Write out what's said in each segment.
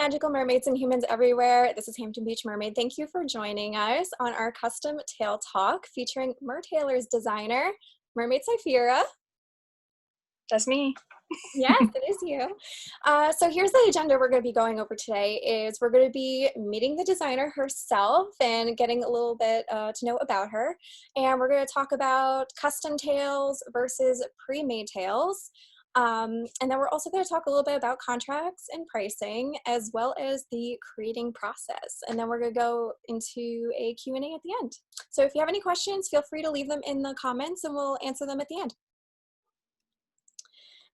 magical mermaids and humans everywhere. This is Hampton Beach Mermaid. Thank you for joining us on our custom tail talk featuring Mertailor's designer, Mermaid Syphira. That's me. Yes, it is you. So here's the agenda we're going to be going over today is we're going to be meeting the designer herself and getting a little bit to know about her. And we're going to talk about custom tails versus pre-made tails. And then we're also going to talk a little bit about contracts and pricing, as well as the creating process. And then we're going to go into a Q&A at the end. So if you have any questions, feel free to leave them in the comments and we'll answer them at the end.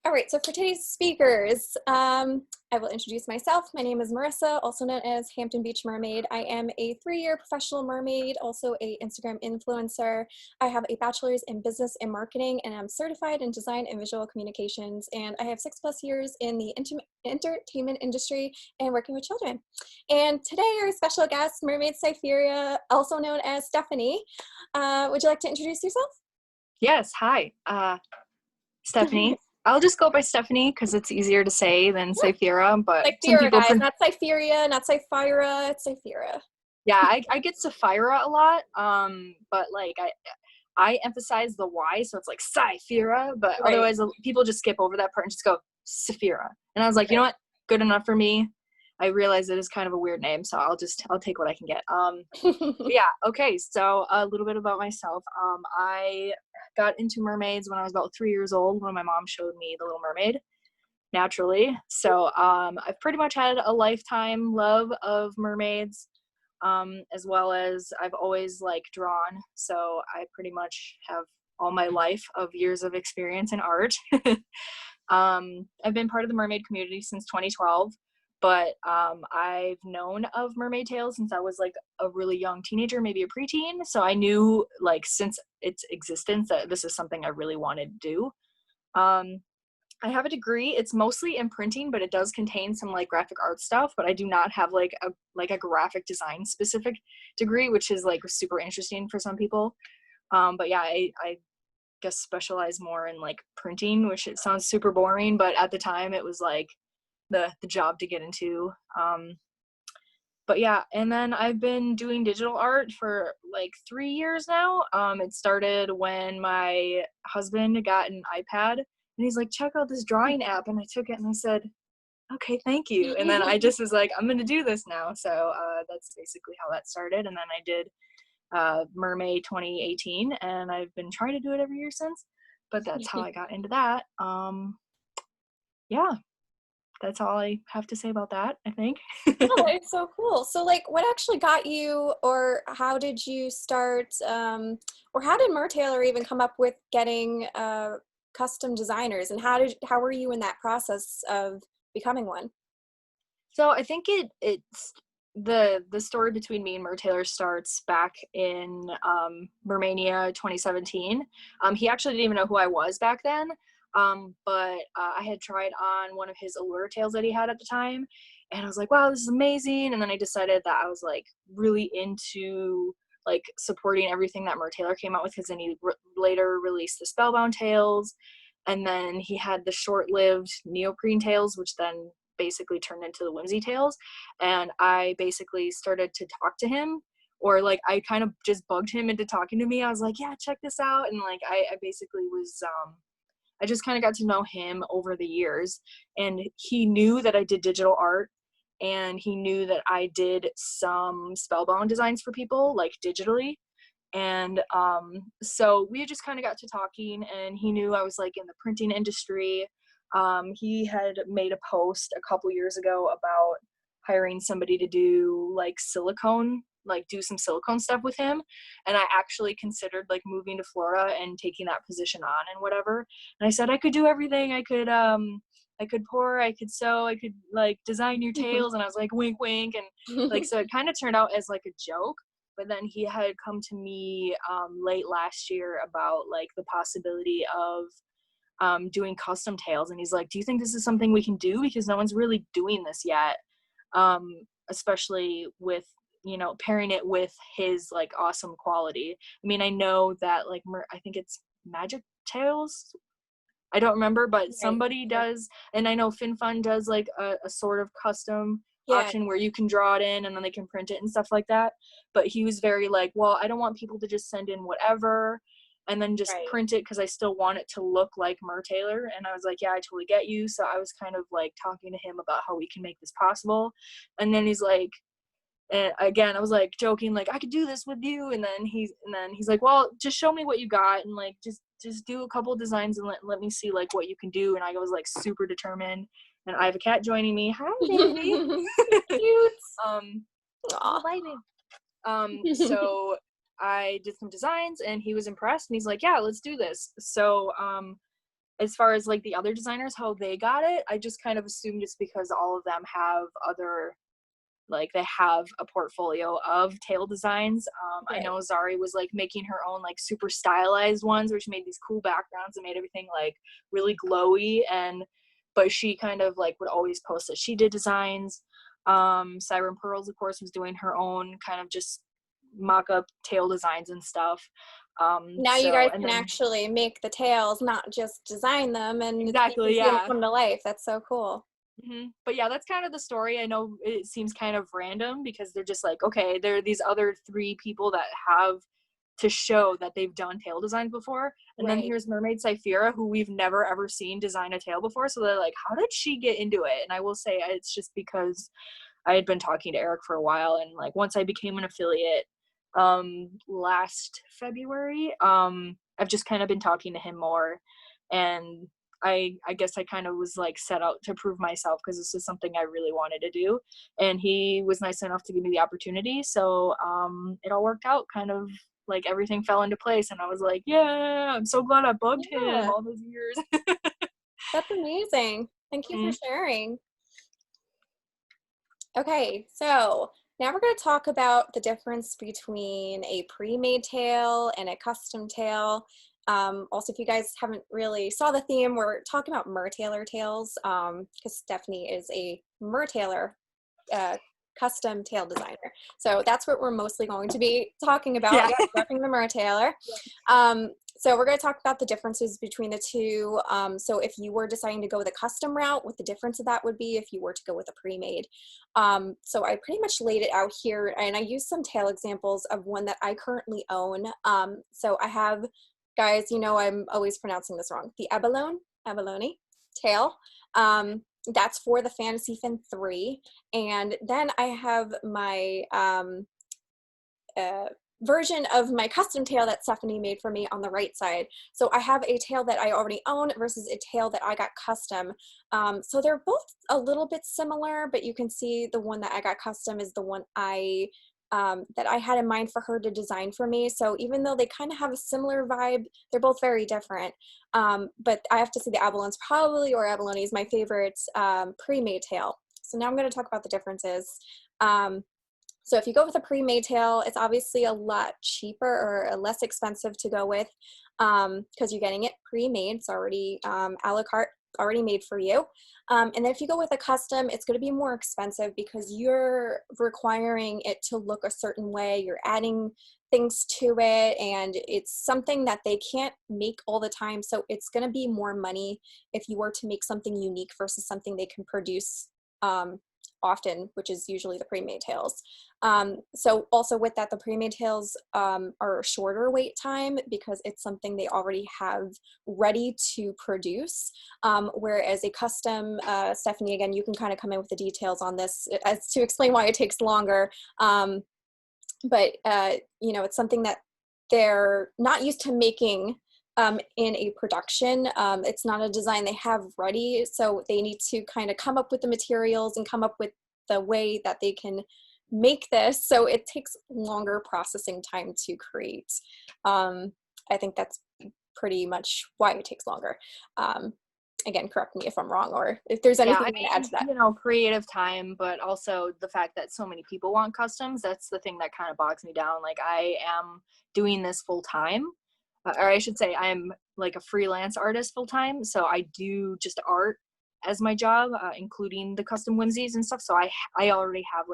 All right, so for today's speakers, I will introduce myself. My name is Marissa, also known as Hampton Beach Mermaid. I am a 3-year professional mermaid, also an Instagram influencer. I have a bachelor's in business and marketing, and I'm certified in design and visual communications. And I have 6+ years in the entertainment industry and working with children. And today, our special guest, MermaidSyphira, also known as Stephanie. Would you like to introduce yourself? Yes, hi, Stephanie. I'll just go by Stephanie because it's easier to say than Syphira, but Syphira, people guys, not Syphiria, not Syphira, it's Syphira. Yeah, I get Syphira a lot, but like I emphasize the Y, so it's like Syphira, but right. Otherwise people just skip over that part and just go Syphira. And I was like, you know what, good enough for me. I realize it is kind of a weird name, so I'll take what I can get. Yeah, okay, so a little bit about myself. I got into mermaids when I was about 3 years old when my mom showed me The Little Mermaid, naturally. So I've pretty much had a lifetime love of mermaids, as well as I've always drawn. So I pretty much have all my life of years of experience in art. I've been part of the mermaid community since 2012. But I've known of mermaid tails since I was a really young teenager, maybe a preteen. So I knew since its existence that this is something I really wanted to do. I have a degree. It's mostly in printing, but it does contain some graphic art stuff. But I do not have a graphic design specific degree, which is super interesting for some people. But yeah, I guess specialize more in printing, which it sounds super boring, but at the time it was the job to get into. But yeah, and then I've been doing digital art for 3 years now. It started when my husband got an iPad and he's like, check out this drawing app, and I took it and I said, okay, thank you. And then I just was like, I'm gonna do this now. So that's basically how that started. And then I did Mermaid 2018, and I've been trying to do it every year since, but that's how I got into that. Yeah, that's all I have to say about that, I think. Oh, it's so cool. So what actually got you, or how did you start, or how did Mertailor even come up with getting custom designers, and how were you in that process of becoming one? So I think it's the story between me and Mertailor starts back in Mermania 2017. He actually didn't even know who I was back then. But I had tried on one of his allure tails that he had at the time, and I was like, wow, this is amazing. And then I decided that I was really into supporting everything that Mertailor came out with, because then he later released the Spellbound tails, and then he had the short-lived neoprene tails, which then basically turned into the whimsy tails. And I basically started to talk to him, or I kind of just bugged him into talking to me. I was like, yeah, check this out. And I basically was I just kind of got to know him over the years, and he knew that I did digital art, and he knew that I did some spellbound designs for people digitally. And so we just kind of got to talking, and he knew I was in the printing industry. He had made a post a couple years ago about hiring somebody to do silicone, do some silicone stuff with him. And I actually considered moving to Florida and taking that position on and whatever. And I said I could do everything. I could pour, I could sew, I could design your tails. And I was like, wink, wink. And so it kind of turned out as a joke. But then he had come to me late last year about the possibility of doing custom tails. And he's like, do you think this is something we can do? Because no one's really doing this yet. Especially with pairing it with his awesome quality. I mean, I know that I think it's Magic Tails, I don't remember, but somebody does, and I know FinFun does a sort of custom option where you can draw it in and then they can print it and stuff like that. But he was very like, well, I don't want people to just send in whatever and then just print it because I still want it to look like Mertailor. And I was like, yeah, I totally get you. So I was kind of like talking to him about how we can make this possible. And then he's like, and again, I was like joking, like I could do this with you. And then he's like, well, just show me what you got and like just do a couple of designs and let me see like what you can do. And I was like super determined. And I have a cat joining me. Hi, baby. Cute. So I did some designs and he was impressed and he's like, yeah, let's do this. So as far as like the other designers, how they got it, I just kind of assumed it's because all of them have other, like they have a portfolio of tail designs. I know Zari was like making her own like super stylized ones, where she made these cool backgrounds and made everything like really glowy, but she kind of like would always post that she did designs. Siren Pearls, of course, was doing her own kind of just mock-up tail designs and stuff. Now you guys can actually make the tails, not just design them, and exactly, see them come to life. That's so cool. But yeah, that's kind of the story. I know it seems kind of random because they're just like, okay, there are these other 3 people that have to show that they've done tail designs before, and then here's MermaidSyphira, who we've never ever seen design a tail before. So they're like, how did she get into it? And I will say it's just because I had been talking to Eric for a while, and like once I became an affiliate last February, I've just kind of been talking to him more, and I guess I kind of was like set out to prove myself because this is something I really wanted to do, and he was nice enough to give me the opportunity. So it all worked out, kind of like everything fell into place, and I was like, yeah, I'm so glad I bugged him all those years. That's amazing. Thank you for sharing. Okay, so now we're going to talk about the difference between a pre-made tail and a custom tail. Also, if you guys haven't really saw the theme, we're talking about Mertailor tails because Stephanie is a Mertailor Custom Tail Designer. So that's what we're mostly going to be talking about, repping the Mertailor. So we're going to talk about the differences between the two. So if you were deciding to go the custom route, what the difference of that would be if you were to go with a pre-made. So I pretty much laid it out here, and I used some tail examples of one that I currently own. So I have, guys, you know I'm always pronouncing this wrong, the abalone tail. That's for the Fantasy Fin 3. And then I have my version of my custom tail that Stephanie made for me on the right side. So I have a tail that I already own versus a tail that I got custom. So they're both a little bit similar, but you can see the one that I got custom is the one that I had in mind for her to design for me. So even though they kind of have a similar vibe, they're both very different. But I have to say the abalone's probably, or abalone is my favorite pre-made tail. So now I'm going to talk about the differences. So if you go with a pre-made tail, it's obviously a lot cheaper or less expensive to go with because you're getting it pre-made. It's already a la carte, already made for you. And then if you go with a custom, it's going to be more expensive because you're requiring it to look a certain way. You're adding things to it, and it's something that they can't make all the time. So it's going to be more money if you were to make something unique versus something they can produce often, which is usually the pre-made tails. So also with that, the pre-made tails are a shorter wait time because it's something they already have ready to produce. Whereas a custom, Stephanie, again, you can kind of come in with the details on this as to explain why it takes longer. But you know, it's something that they're not used to making in a production. It's not a design they have ready, so they need to kind of come up with the materials and come up with the way that they can make this, so it takes longer processing time to create. I think that's pretty much why it takes longer. Again, correct me if I'm wrong, or if there's anything you want to add to that. You know, creative time, but also the fact that so many people want customs, that's the thing that kind of bogs me down. Like, I am doing this full time. Or I should say I'm like a freelance artist full time. So I do just art as my job, including the custom whimsies and stuff. So I already have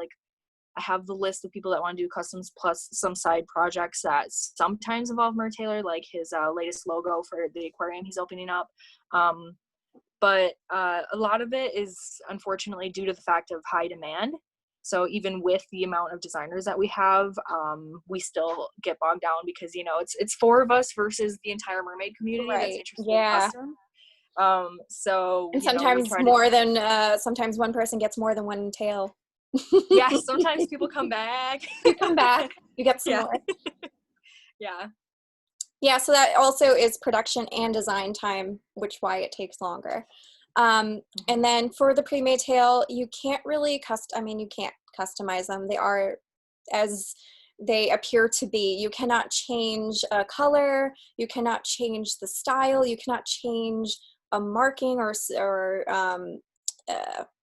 I have the list of people that want to do customs plus some side projects that sometimes involve Mertailor, like his latest logo for the aquarium he's opening up. but a lot of it is unfortunately due to the fact of high demand. So even with the amount of designers that we have, we still get bogged down because, you know, it's 4 of us versus the entire mermaid community that's Right. interested in Yeah. custom. So, And you know, we sometimes try to, more than sometimes one person gets more than one tail. yeah, sometimes people come back. You come back, you get some Yeah. more. Yeah. Yeah, so that also is production and design time, which why it takes longer. And then for the pre-made tail, you can't really you can't customize them. They are as they appear to be. You cannot change a color, you cannot change the style, you cannot change a marking or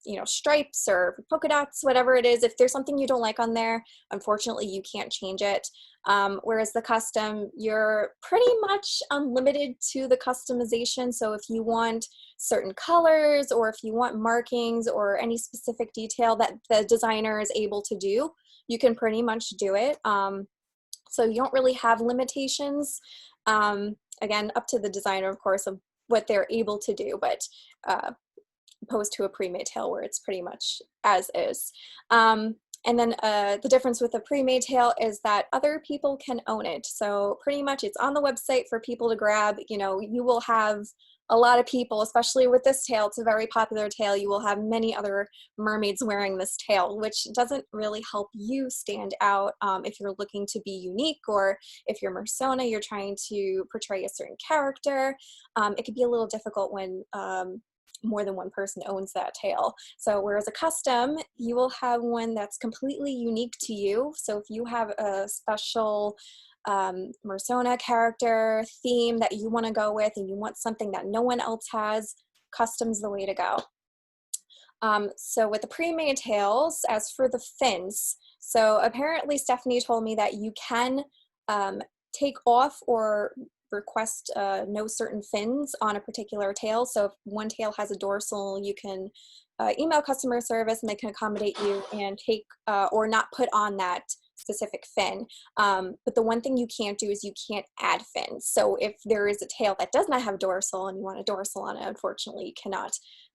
you know, stripes or polka dots, whatever it is. If there's something you don't like on there, unfortunately, you can't change it. Whereas the custom, you're pretty much unlimited to the customization. So if you want certain colors or if you want markings or any specific detail that the designer is able to do, you can pretty much do it. So you don't really have limitations. Again, up to the designer, of course, of what they're able to do, but opposed to a pre-made tail where it's pretty much as is. And then the difference with a pre-made tail is that other people can own it. So pretty much it's on the website for people to grab. You know, you will have a lot of people, especially with this tail, it's a very popular tail, you will have many other mermaids wearing this tail, which doesn't really help you stand out if you're looking to be unique, or if you're Mersona, you're trying to portray a certain character. It could be a little difficult when more than one person owns that tail. So whereas a custom, you will have one that's completely unique to you. So if you have a special Mersona character theme that you want to go with and you want something that no one else has, custom's the way to go. So with the pre-made tails, as for the fins, so apparently Stephanie told me that you can take off or request no certain fins on a particular tail. So if one tail has a dorsal, you can email customer service and they can accommodate you and take or not put on that specific fin. But the one thing you can't do is you can't add fins. So if there is a tail that does not have a dorsal and you want a dorsal on it, unfortunately you cannot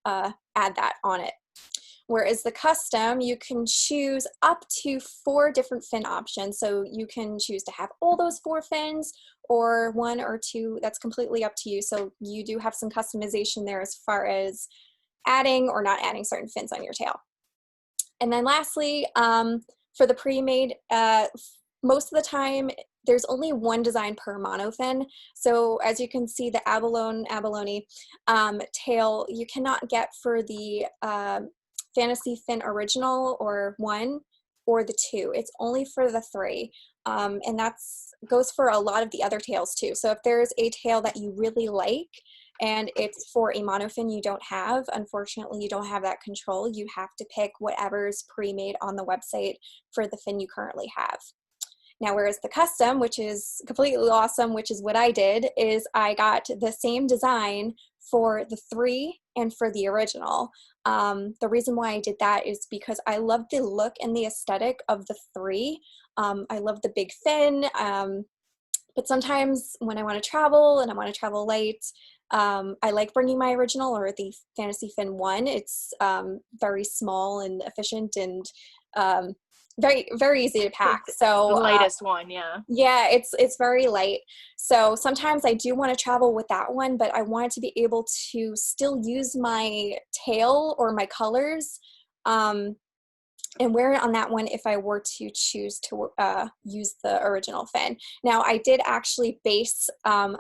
add that on it. Whereas the custom, you can choose up to 4 different fin options. So you can choose to have all those 4 fins or 1 or 2. That's completely up to you. So you do have some customization there as far as adding or not adding certain fins on your tail. And then lastly, for the pre-made, most of the time, there's only one design per monofin. So as you can see, the abalone tail, you cannot get for the Fantasy Fin Original or 1 or the 2. It's only for the 3. And that's goes for a lot of the other tails too. So if there's a tail that you really like and it's for a monofin you don't have, unfortunately you don't have that control. You have to pick whatever's pre-made on the website for the fin you currently have. Now, whereas the custom, which is completely awesome, which is what I did, is I got the same design for the 3 and for the original. The reason why I did that is because I love the look and the aesthetic of the 3. I love the big fin, but sometimes when I want to travel and I want to travel light, I like bringing my original or the Fantasy Fin 1. It's very small and efficient and very, very easy to pack. So the lightest one, yeah. Yeah, it's very light. So sometimes I do want to travel with that one, but I wanted to be able to still use my tail or my colors and wear it on that one if I were to choose to use the original fin. Now, I did actually base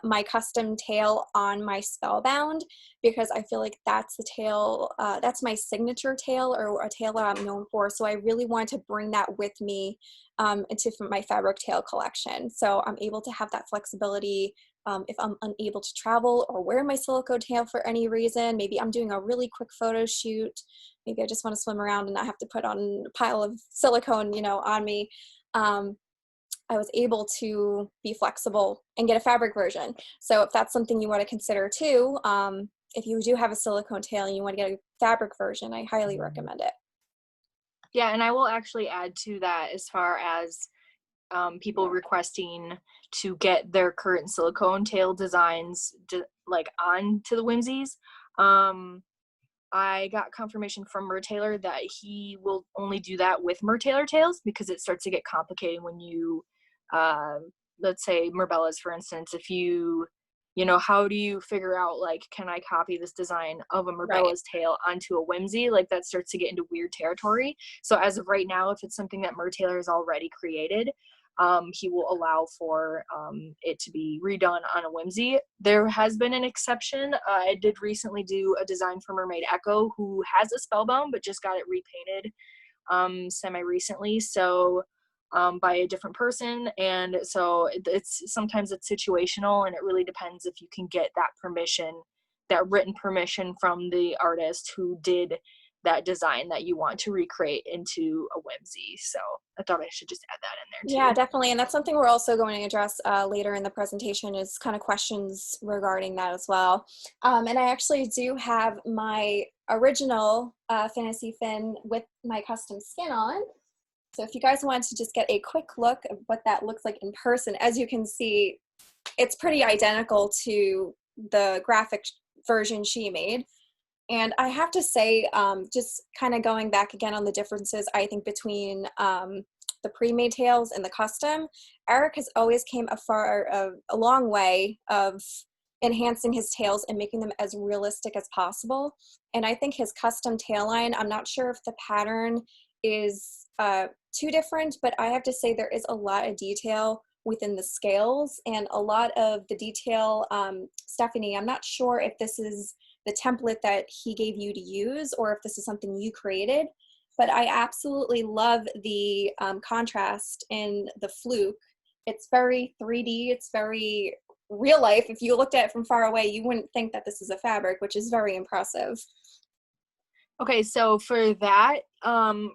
my custom tail on my Spellbound because I feel like that's the tail, that's my signature tail or a tail that I'm known for. So I really wanted to bring that with me into my fabric tail collection. So I'm able to have that flexibility if I'm unable to travel or wear my silicone tail for any reason. Maybe I'm doing a really quick photo shoot. Maybe I just want to swim around and not have to put on a pile of silicone, you know, on me. I was able to be flexible and get a fabric version. So if that's something you want to consider too, if you do have a silicone tail and you want to get a fabric version, I highly recommend it. Yeah, and I will actually add to that as far as people requesting to get their current silicone tail designs like on to the Whimsies. I got confirmation from Mertailor that he will only do that with Mertailor tails, because it starts to get complicated when you, let's say Merbella's, for instance, if you know, how do you figure out, like, can I copy this design of a Merbella's tail onto a whimsy? Like, that starts to get into weird territory. So as of right now, if it's something that Mertailor has already created, he will allow for it to be redone on a whimsy. There has been an exception. I did recently do a design for Mermaid Echo, who has a Spellbound, but just got it repainted semi-recently, so by a different person. And so it's sometimes it's situational, and it really depends if you can get that permission, that written permission from the artist who did that design that you want to recreate into a whimsy. So I thought I should just add that in there too. Yeah, definitely. And that's something we're also going to address later in the presentation, is kind of questions regarding that as well. And I actually do have my original Fantasy Fin with my custom skin on. So if you guys want to just get a quick look of what that looks like in person, as you can see, it's pretty identical to the graphic version she made. And I have to say, just kind of going back again on the differences, I think, between the pre-made tails and the custom, Eric has always came a long way of enhancing his tails and making them as realistic as possible. And I think his custom tail line, I'm not sure if the pattern is too different, but I have to say there is a lot of detail within the scales and a lot of the detail. Stephanie, I'm not sure if this is the template that he gave you to use or if this is something you created, but I absolutely love the contrast in the fluke. It's very 3D, it's very real life. If you looked at it from far away, you wouldn't think that this is a fabric, which is very impressive. Okay, so for that,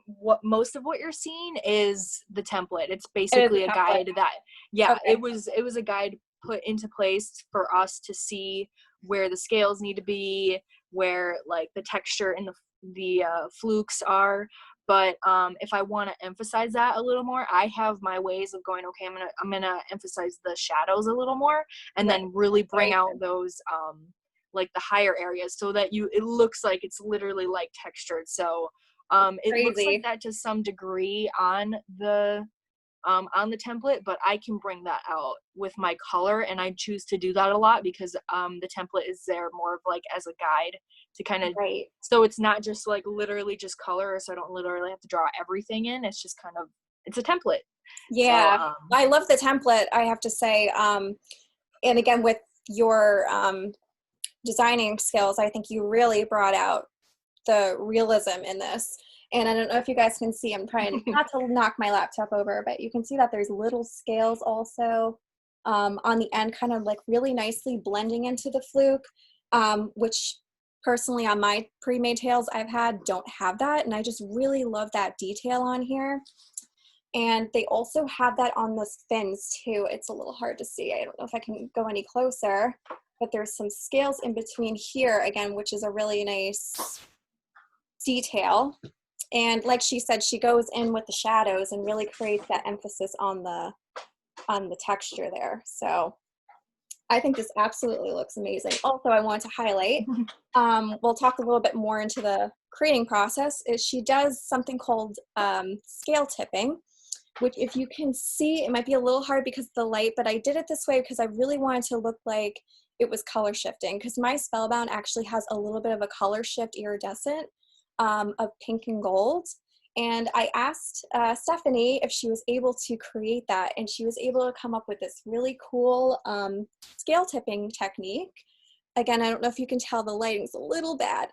what most of what you're seeing is the template. It's basically a guide that, yeah, okay. It was a guide put into place for us to see where the scales need to be, where like the texture and the flukes are. But if I want to emphasize that a little more, I have my ways of going, okay, I'm gonna emphasize the shadows a little more, and then really bring out those like the higher areas, so that it looks like it's literally like textured. So it looks like that to some degree on the template, but I can bring that out with my color, and I choose to do that a lot because the template is there more of like as a guide to kind of, so it's not just like literally just color, so I don't literally have to draw everything in. It's just kind of, it's a template. Yeah, so, I love the template, I have to say. And again, with your designing skills, I think you really brought out the realism in this. And I don't know if you guys can see, I'm trying not to knock my laptop over, but you can see that there's little scales also on the end, kind of like really nicely blending into the fluke, which personally on my pre-made tails I've had don't have that. And I just really love that detail on here. And they also have that on the fins too. It's a little hard to see. I don't know if I can go any closer, but there's some scales in between here again, which is a really nice detail. And like she said, she goes in with the shadows and really creates that emphasis on the texture there. So I think this absolutely looks amazing. Also, I want to highlight, we'll talk a little bit more into the creating process, is she does something called scale tipping, which if you can see, it might be a little hard because of the light, but I did it this way because I really wanted to look like it was color shifting, because my Spellbound actually has a little bit of a color shift iridescent of pink and gold. And I asked Stephanie if she was able to create that, and she was able to come up with this really cool scale tipping technique. Again, I don't know if you can tell, the lighting's a little bad,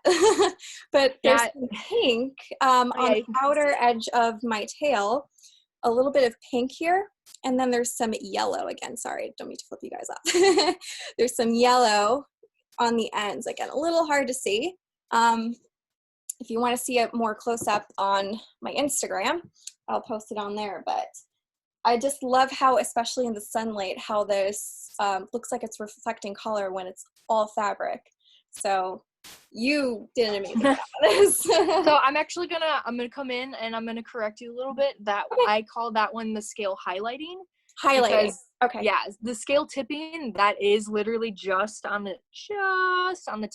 but there's some pink on the outer edge of my tail, a little bit of pink here, and then there's some yellow. Again, sorry, don't mean to flip you guys off. There's some yellow on the ends. Again, a little hard to see. If you want to see it more close up on my Instagram, I'll post it on there. But I just love how, especially in the sunlight, how this looks like it's reflecting color when it's all fabric. So you did an amazing job on this. So I'm gonna come in and I'm gonna correct you a little bit. That I call that one the scale highlighting. Highlighting. because Okay. yeah, the scale tipping, that is literally just on the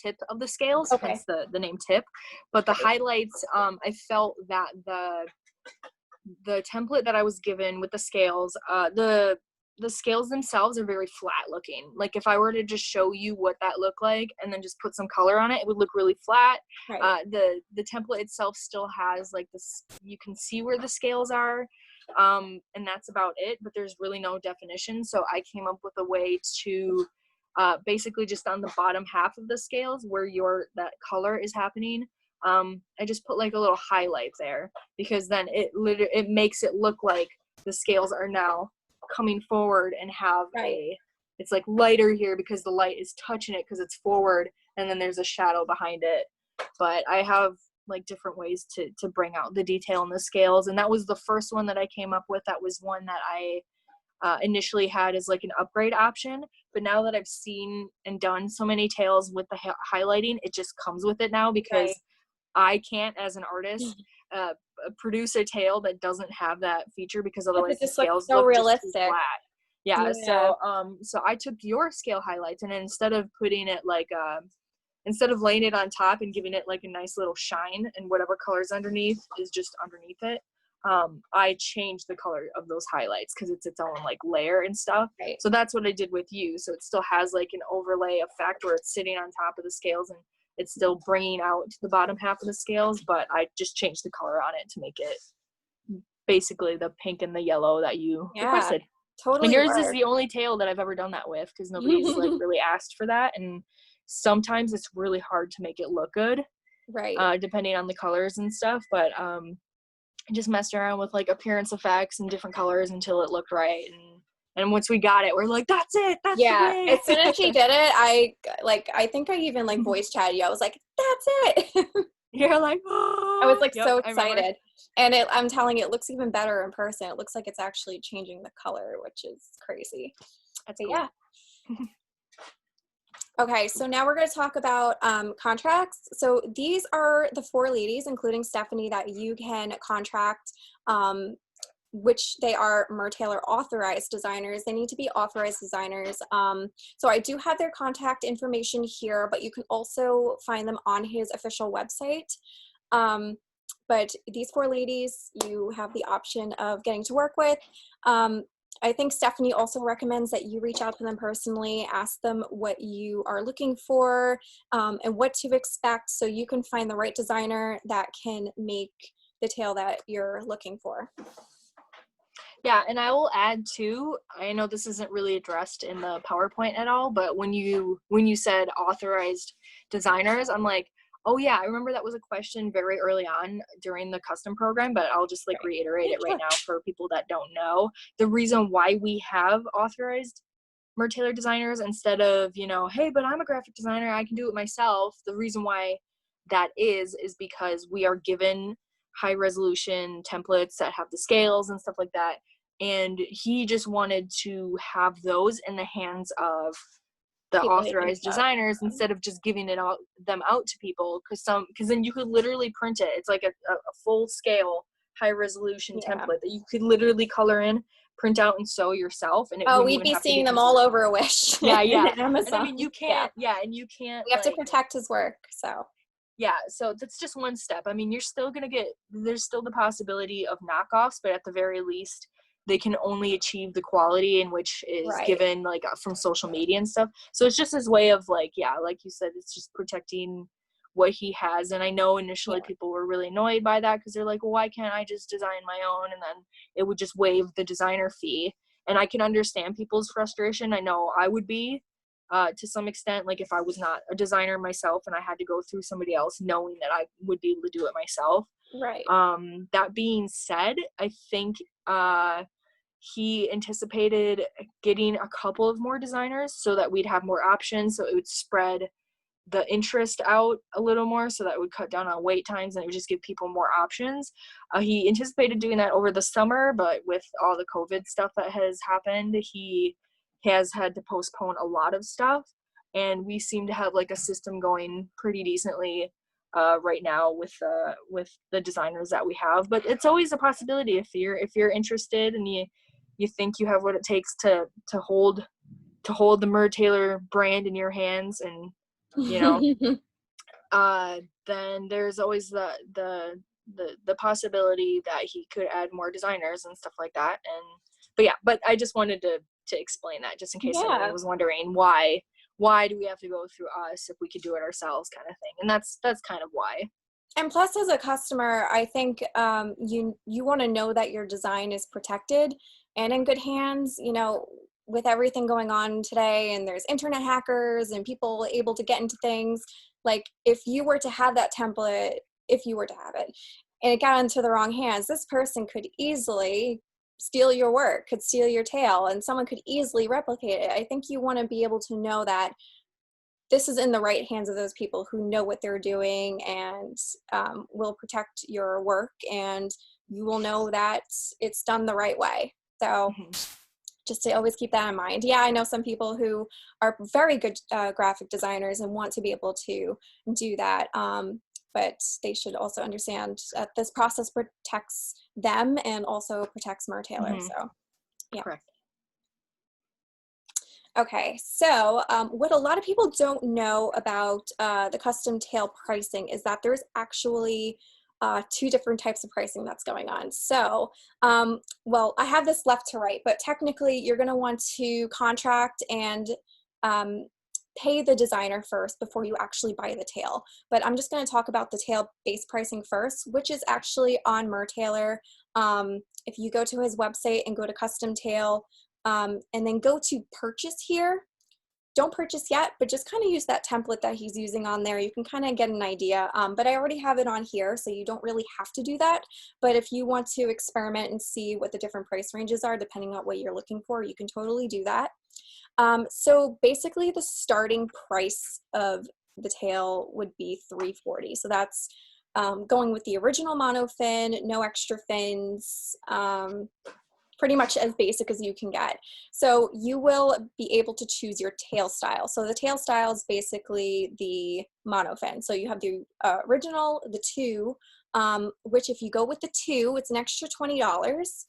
tip of the scales, Okay. hence the name tip. But the highlights, I felt that the template that I was given with the scales, the scales themselves are very flat looking. Like if I were to just show you what that looked like and then just put some color on it, it would look really flat. Right. The template itself still has like this, you can see where the scales are, and that's about it, but there's really no definition. So I came up with a way to basically just on the bottom half of the scales where that color is happening, I just put like a little highlight there, because then it makes it look like the scales are now coming forward and have it's like lighter here because the light is touching it because it's forward, and then there's a shadow behind it. But I have like different ways to bring out the detail in the scales, and that was the first one that I came up with. That was one that I initially had as like an upgrade option, but now that I've seen and done so many tails with the highlighting, it just comes with it now, because I can't, as an artist, produce a tail that doesn't have that feature, because otherwise It the just looks scales so look just too realistic. flat. Yeah. So I took your scale highlights, and instead of putting it like instead of laying it on top and giving it like a nice little shine, and whatever color's underneath is just underneath it, I changed the color of those highlights because it's its own like layer and stuff. Right. So that's what I did with you. So it still has like an overlay effect where it's sitting on top of the scales and it's still bringing out the bottom half of the scales, but I just changed the color on it to make it basically the pink and the yellow that you requested. Totally. And yours is the only tail that I've ever done that with, because nobody's like really asked for that, and sometimes it's really hard to make it look good, right? Depending on the colors and stuff. But I just messed around with like appearance effects and different colors until it looked right, and once we got it, we're like, that's it, that's the way. As soon as she did it, I think I even like voice chatted you. I was like, that's it. You're like, oh. I was like so excited, and I'm telling you, it looks even better in person. It looks like it's actually changing the color, which is crazy. That's cool. Yeah. Okay, so now we're going to talk about contracts. So these are the 4 ladies, including Stephanie, that you can contract, which they are Mertailor Authorized designers. They need to be authorized designers. So I do have their contact information here, but you can also find them on his official website. But these 4 ladies, you have the option of getting to work with. I think Stephanie also recommends that you reach out to them personally, ask them what you are looking for, and what to expect, so you can find the right designer that can make the tail that you're looking for. Yeah, and I will add too, I know this isn't really addressed in the PowerPoint at all, but when you said authorized designers, I'm like, oh yeah, I remember that was a question very early on during the custom program, but I'll just like reiterate it right now for people that don't know. The reason why we have authorized Mertailor designers instead of, hey, but I'm a graphic designer, I can do it myself. The reason why that is because we are given high resolution templates that have the scales and stuff like that. And he just wanted to have those in the hands of the authorized designers instead of just giving them out to people, because then you could literally print it. It's like a full scale high resolution template that you could literally color in, print out, and sew yourself, and we'd be seeing them all over Wish. Amazon. And I mean, you can't and you can't, we have to protect his work, so so that's just one step. I mean, you're still gonna there's still the possibility of knockoffs, but at the very least they can only achieve the quality in which is given like from social media and stuff. So it's just his way of like you said, it's just protecting what he has. And I know initially people were really annoyed by that, because they're like, well, why can't I just design my own, and then it would just waive the designer fee. And I can understand people's frustration. I know I would be to some extent, like if I was not a designer myself and I had to go through somebody else, knowing that I would be able to do it myself. That being said, I think he anticipated getting a couple of more designers so that we'd have more options, so it would spread the interest out a little more, so that would cut down on wait times, and it would just give people more options. He anticipated doing that over the summer, but with all the COVID stuff that has happened, he has had to postpone a lot of stuff, and we seem to have like a system going pretty decently right now with the designers that we have. But it's always a possibility if you're interested and you think you have what it takes to hold the Mertailor brand in your hands, and you know, then there's always the possibility that he could add more designers and stuff like that. And but I just wanted to explain that, just in case anyone was wondering why do we have to go through us if we could do it ourselves, kind of thing. And that's kind of why. And plus, as a customer, I think you want to know that your design is protected and in good hands. You know, with everything going on today, and there's internet hackers and people able to get into things. Like, if you were to have that template, if you were to have it, and it got into the wrong hands, this person could easily steal your work, could steal your tail, and someone could easily replicate it. I think you want to be able to know that this is in the right hands of those people who know what they're doing, and will protect your work, and you will know that it's done the right way. So just to always keep that in mind. Yeah, I know some people who are very good graphic designers and want to be able to do that, but they should also understand that this process protects them and also protects Mertailor. So yeah. Correct. Okay, so what a lot of people don't know about the custom tail pricing is that there's actually two different types of pricing that's going on. So, well, I have this left to right, but technically you're going to want to contract and pay the designer first before you actually buy the tail. But I'm just going to talk about the tail base pricing first, which is actually on Mertailor. If you go to his website and go to custom tail, and then go to purchase here. Don't purchase yet, but just kind of use that template that he's using on there. You can kind of get an idea, but I already have it on here, so you don't really have to do that. But if you want to experiment and see what the different price ranges are, depending on what you're looking for, you can totally do that. So basically the starting price of the tail would be $340. So that's going with the original mono fin, no extra fins, pretty much as basic as you can get. So you will be able to choose your tail style. So the tail style is basically the mono fin. So you have the original, the 2, which if you go with the 2, it's an extra $20,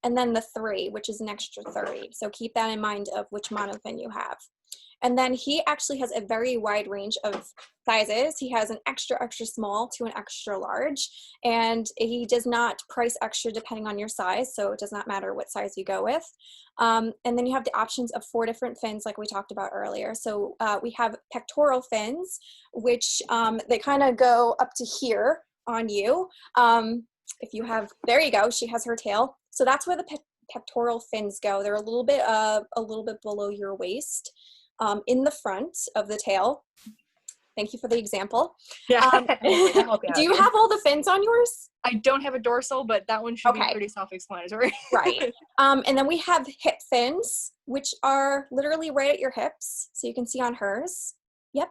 and then the 3, which is an extra $30. So keep that in mind of which mono fin you have. And then he actually has a very wide range of sizes. He has an extra, extra small to an extra large, and he does not price extra depending on your size, so it does not matter what size you go with. And then you have the options of 4 different fins like we talked about earlier. So we have pectoral fins, which they kind of go up to here on you. If you have, there you go, she has her tail. So that's where the pectoral fins go. They're a little bit below your waist. In the front of the tail. Thank you for the example. Yeah. Do you have all the fins on yours? I don't have a dorsal, but that one should be pretty self-explanatory. Right. And then we have hip fins, which are literally right at your hips. So you can see on hers. Yep.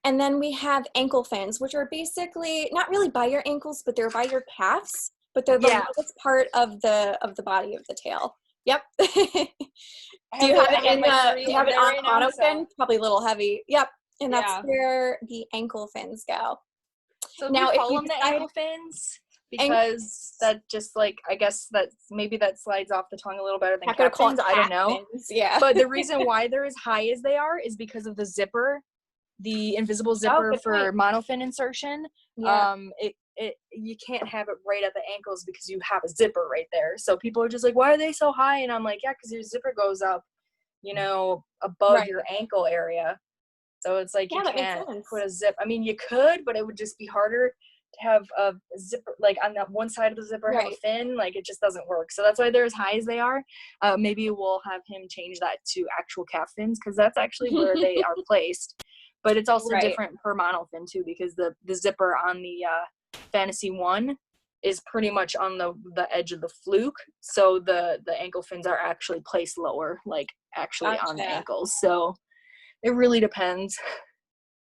And then we have ankle fins, which are basically not really by your ankles, but they're by your calves. But they're the lowest part of the body of the tail. Yep. Do you have it on mono fin? Probably a little heavy. Yep. And that's where the ankle fins go. So now, if you call them the ankle fins, because that just, like, I guess maybe that slides off the tongue a little better than calf fins. I don't know. Fins. Yeah. But the reason why they're as high as they are is because of the zipper, the invisible zipper for monofin insertion. Yeah. You can't have it right at the ankles because you have a zipper right there. So people are just like, why are they so high? And I'm like, yeah, because your zipper goes up, above your ankle area. So it's like, you can't put a zip. I mean, you could, but it would just be harder to have a zipper, like on that one side of the zipper, have a fin. Like, it just doesn't work. So that's why they're as high as they are. Maybe we'll have him change that to actual calf fins, because that's actually where they are placed. But it's also different per monofin too, because the zipper on the Fantasy 1 is pretty much on the edge of the fluke, so the ankle fins are actually placed lower, like actually on the ankles. So it really depends.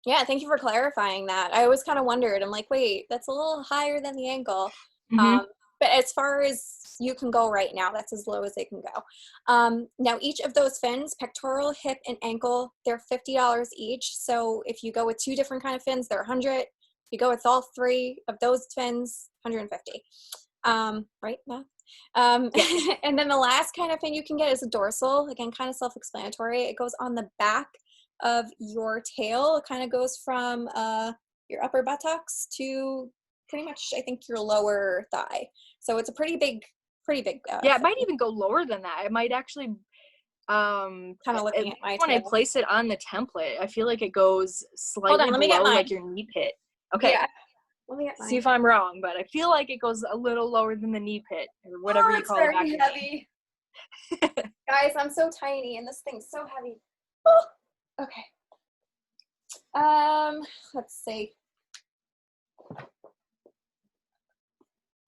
Yeah, thank you for clarifying that. I always kind of wondered. I'm like, wait, that's a little higher than the ankle. But as far as you can go right now, that's as low as they can go. Now, each of those fins, pectoral, hip, and ankle, they're $50 each. So if you go with 2 different kind of fins, they're $100. If you go with all 3 of those fins, $150. Right, Matt? Yes. And then the last kind of fin you can get is a dorsal. Again, kind of self-explanatory. It goes on the back of your tail. It kind of goes from your upper buttocks to pretty much, I think, your lower thigh. So it's a pretty big Yeah, it might even go lower than that. It might actually kind of looking at my when I tail. place it on the template, I feel like it goes Hold on, slightly let me get below mine. like your knee pit. Okay. Yeah, let me get See mine. if I'm wrong, but I feel like it goes a little lower than the knee pit or whatever Oh, you it's call it back very in the heavy. Guys, I'm so tiny and this thing's so heavy. Oh, okay. Let's see.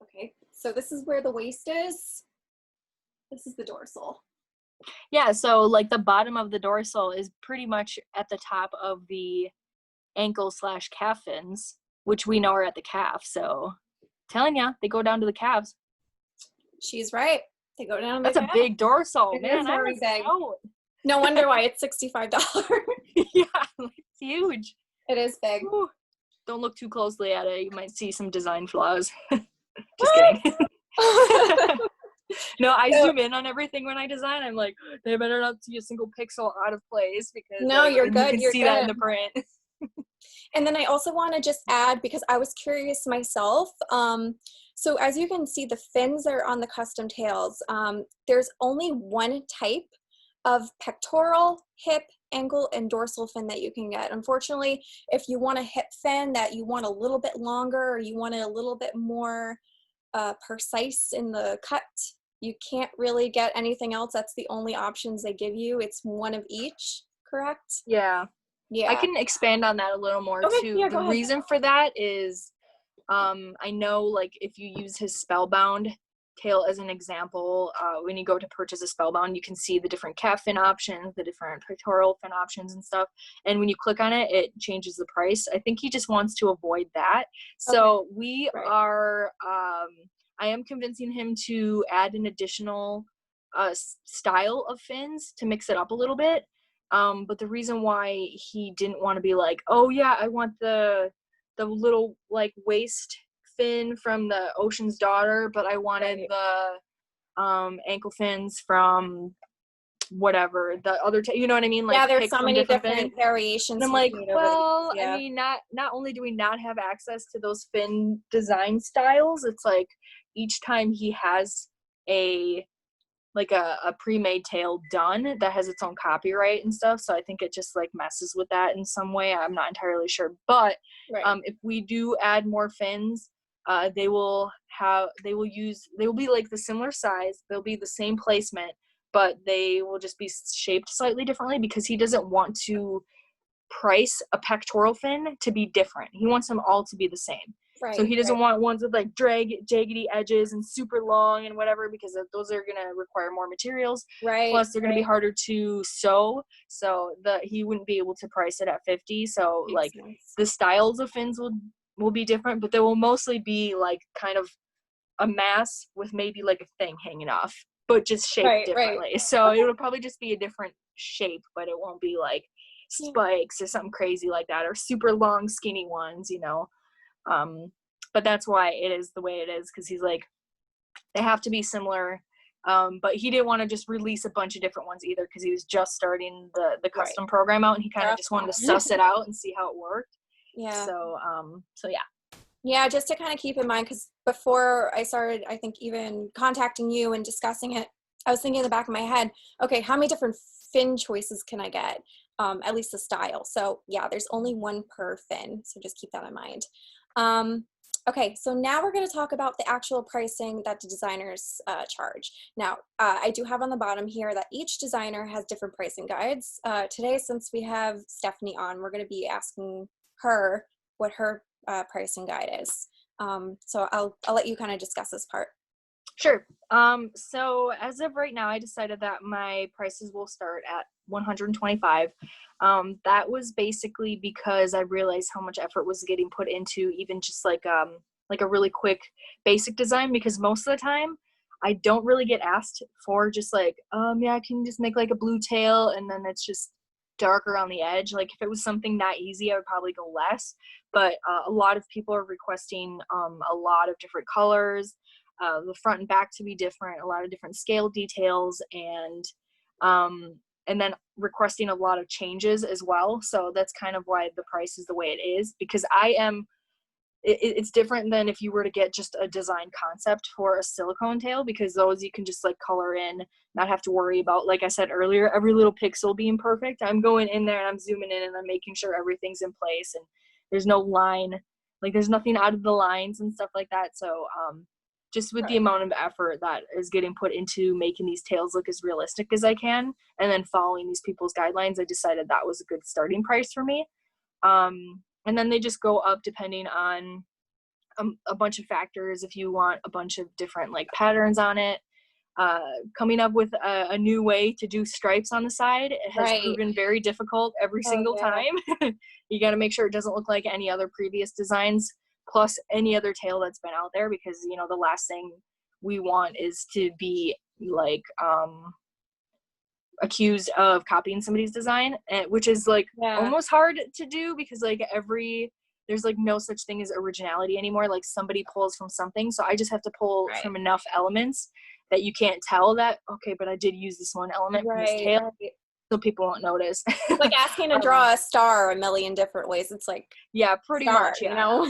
Okay, so this is where the waist is. This is the dorsal. Yeah, so like the bottom of the dorsal is pretty much at the top of the ankle/calf fins, which we know are at the calf. So telling ya, they go down to the calves. She's right. They go down That's the a calf. big dorsal, It man. is I very missed big. out. No wonder why it's $65. Yeah, it's huge. It is big. Whew. Don't look too closely at it. You might see some design flaws. Just kidding. No, I zoom in on everything when I design. I'm like, they better not see a single pixel out of place because No, like, you're you good. can You're see good. that in the print. And then I also want to just add, because I was curious myself, so as you can see, the fins that are on the custom tails, there's only one type of pectoral, hip, ankle, and dorsal fin that you can get. Unfortunately, if you want a hip fin that you want a little bit longer or you want it a little bit more precise in the cut, you can't really get anything else. That's the only options they give you. It's one of each, correct? Yeah. Yeah. I can expand on that a little more Okay, too. yeah, The go ahead. reason for that is I know like if you use his spellbound tail as an example, when you go to purchase a spellbound, you can see the different calf fin options, the different pectoral fin options and stuff. And when you click on it, it changes the price. I think he just wants to avoid that. So Okay. we Right. are, I am convincing him to add an additional style of fins to mix it up a little bit. But the reason why he didn't want to be like, oh yeah, I want the little like waist fin from the Ocean's Daughter, but I wanted the ankle fins from whatever the other you know what I mean, like Yeah, there's pick so from many different different fins. variations And I'm he's like, made over the well, years. I Yeah. mean, not only do we not have access to those fin design styles, it's like each time he has a like a pre-made tail done that has its own copyright and stuff, so I think it just like messes with that in some way. I'm not entirely sure, but Right. if we do add more fins, they will be like the similar size, they'll be the same placement, but they will just be shaped slightly differently because he doesn't want to price a pectoral fin to be different. He wants them all to be the same. Right. So he doesn't right. want ones with like jaggedy edges and super long and whatever, because those are going to require more materials. Right. Plus they're going to be harder to sew. So he wouldn't be able to price it at 50. So Makes like sense. the styles of fins will be different, but they will mostly be like kind of a mass with maybe like a thing hanging off, but just shaped differently. Right. So Okay. it'll probably just be a different shape, but it won't be like spikes or something crazy like that, or super long skinny ones, you know. But that's why it is the way it is, because he's like, they have to be similar. But he didn't want to just release a bunch of different ones either, because he was just starting the custom program out, and he kind of just wanted to suss it out and see how it worked. Yeah. So yeah. Yeah, just to kind of keep in mind, because before I started, I think even contacting you and discussing it, I was thinking in the back of my head, okay, how many different fin choices can I get? At least the style. So yeah, there's only one per fin. So just keep that in mind. Okay, so now we're going to talk about the actual pricing that the designers charge. Now, I do have on the bottom here that each designer has different pricing guides. Today, since we have Stephanie on, we're going to be asking her what her pricing guide is. So I'll let you kind of discuss this part. Sure. So as of right now, I decided that my prices will start at $125. That was basically because I realized how much effort was getting put into even just like a really quick basic design, because most of the time I don't really get asked for just like, yeah, can you just make like a blue tail and then it's just dark around the edge. Like if it was something that easy, I would probably go less, but a lot of people are requesting a lot of different colors. the front and back to be different, a lot of different scale details, and then requesting a lot of changes as well. So that's kind of why the price is the way it is, because it's different than if you were to get just a design concept for a silicone tail, because those you can just like color in, not have to worry about, like I said earlier, every little pixel being perfect. I'm going in there and I'm zooming in and I'm making sure everything's in place and there's no line, like there's nothing out of the lines and stuff like that. So just with the amount of effort that is getting put into making these tails look as realistic as I can, and then following these people's guidelines, I decided that was a good starting price for me. And then they just go up depending on a bunch of factors. If you want a bunch of different like patterns on it, coming up with a new way to do stripes on the side, it has proven very difficult every single time. You got to make sure it doesn't look like any other previous designs, plus any other tail that's been out there, because you know the last thing we want is to be like accused of copying somebody's design, which is like almost hard to do, because like there's like no such thing as originality anymore. Like somebody pulls from something, so I just have to pull from enough elements that you can't tell that, okay, but I did use this one element from this tail, so people won't notice. Like asking to draw a star a million different ways. It's like pretty much, you know.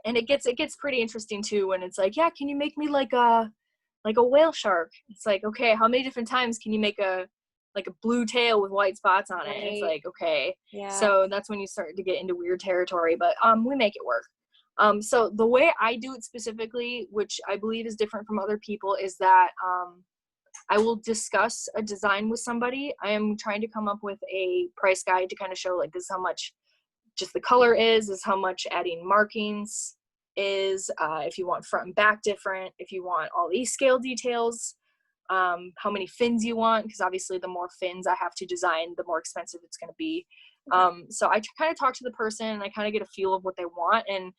And it gets pretty interesting too when it's like, can you make me like a whale shark? It's like, okay, how many different times can you make a blue tail with white spots on it? And it's like, okay. So that's when you start to get into weird territory, but we make it work. So the way I do it specifically, which I believe is different from other people, is that I will discuss a design with somebody. I am trying to come up with a price guide to kind of show like this is how much just the color is how much adding markings is, if you want front and back different, if you want all these scale details, how many fins you want, because obviously the more fins I have to design, the more expensive it's going to be. So I kind of talk to the person and I kind of get a feel of what they want. And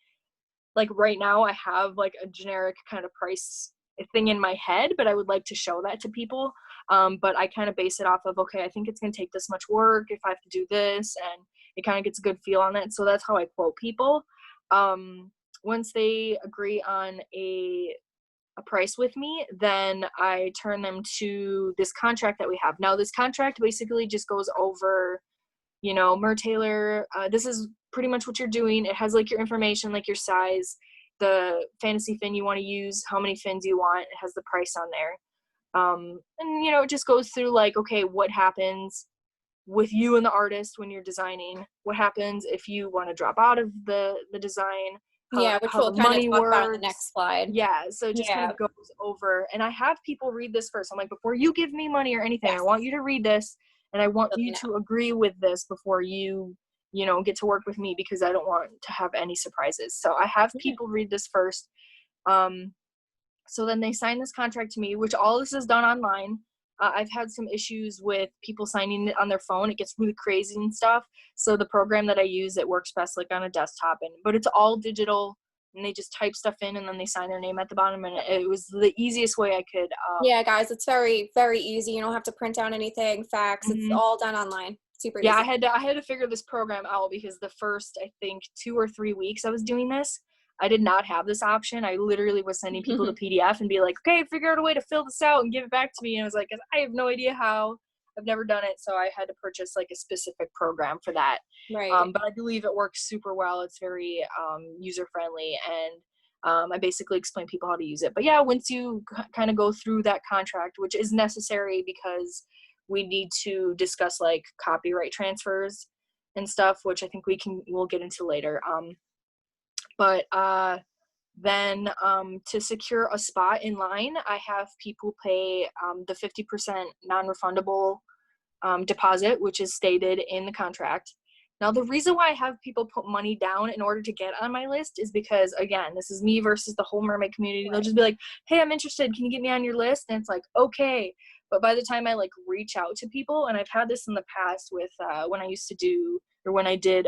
like right now I have like a generic kind of price thing in my head, but I would like to show that to people. But I kind of base it off of, okay, I think it's going to take this much work if I have to do this, and it kind of gets a good feel on it. So that's how I quote people. Once they agree on a price with me, then I turn them to this contract that we have. Now this contract basically just goes over, you know, Mertailor, this is pretty much what you're doing. It has like your information, like your size, the fantasy fin you want to use, how many fins you want. It has the price on there. And you know, it just goes through like, okay, what happens with you and the artist when you're designing? What happens if you want to drop out of the design? Which we'll kind of talk about on the next slide. So it just kind of goes over, and I have people read this first. I'm like, before you give me money or anything, I want you to read this, and I want you to agree with this before you know, get to work with me, because I don't want to have any surprises. So I have people read this first. So then they sign this contract to me, which all this is done online. I've had some issues with people signing it on their phone. It gets really crazy and stuff. So the program that I use, it works best like on a desktop, but it's all digital, and they just type stuff in and then they sign their name at the bottom, and it was the easiest way I could. Guys, it's very, very easy. You don't have to print out anything, fax. It's all done online. Super easy. I had to figure this program out, because the first, I think, 2 or 3 weeks I was doing this, I did not have this option. I literally was sending people the PDF and be like, okay, figure out a way to fill this out and give it back to me. And I was like, I have no idea how. I've never done it. So I had to purchase like a specific program for that. But I believe it works super well. It's very user-friendly, and I basically explain people how to use it. But yeah, once you kind of go through that contract, which is necessary because we need to discuss like copyright transfers and stuff, which I think we'll get into later. Then to secure a spot in line, I have people pay the 50% non-refundable deposit, which is stated in the contract. Now, the reason why I have people put money down in order to get on my list is because, again, this is me versus the whole mermaid community. They'll just be like, hey, I'm interested. Can you get me on your list? And it's like, okay. But by the time I like reach out to people, and I've had this in the past with when I did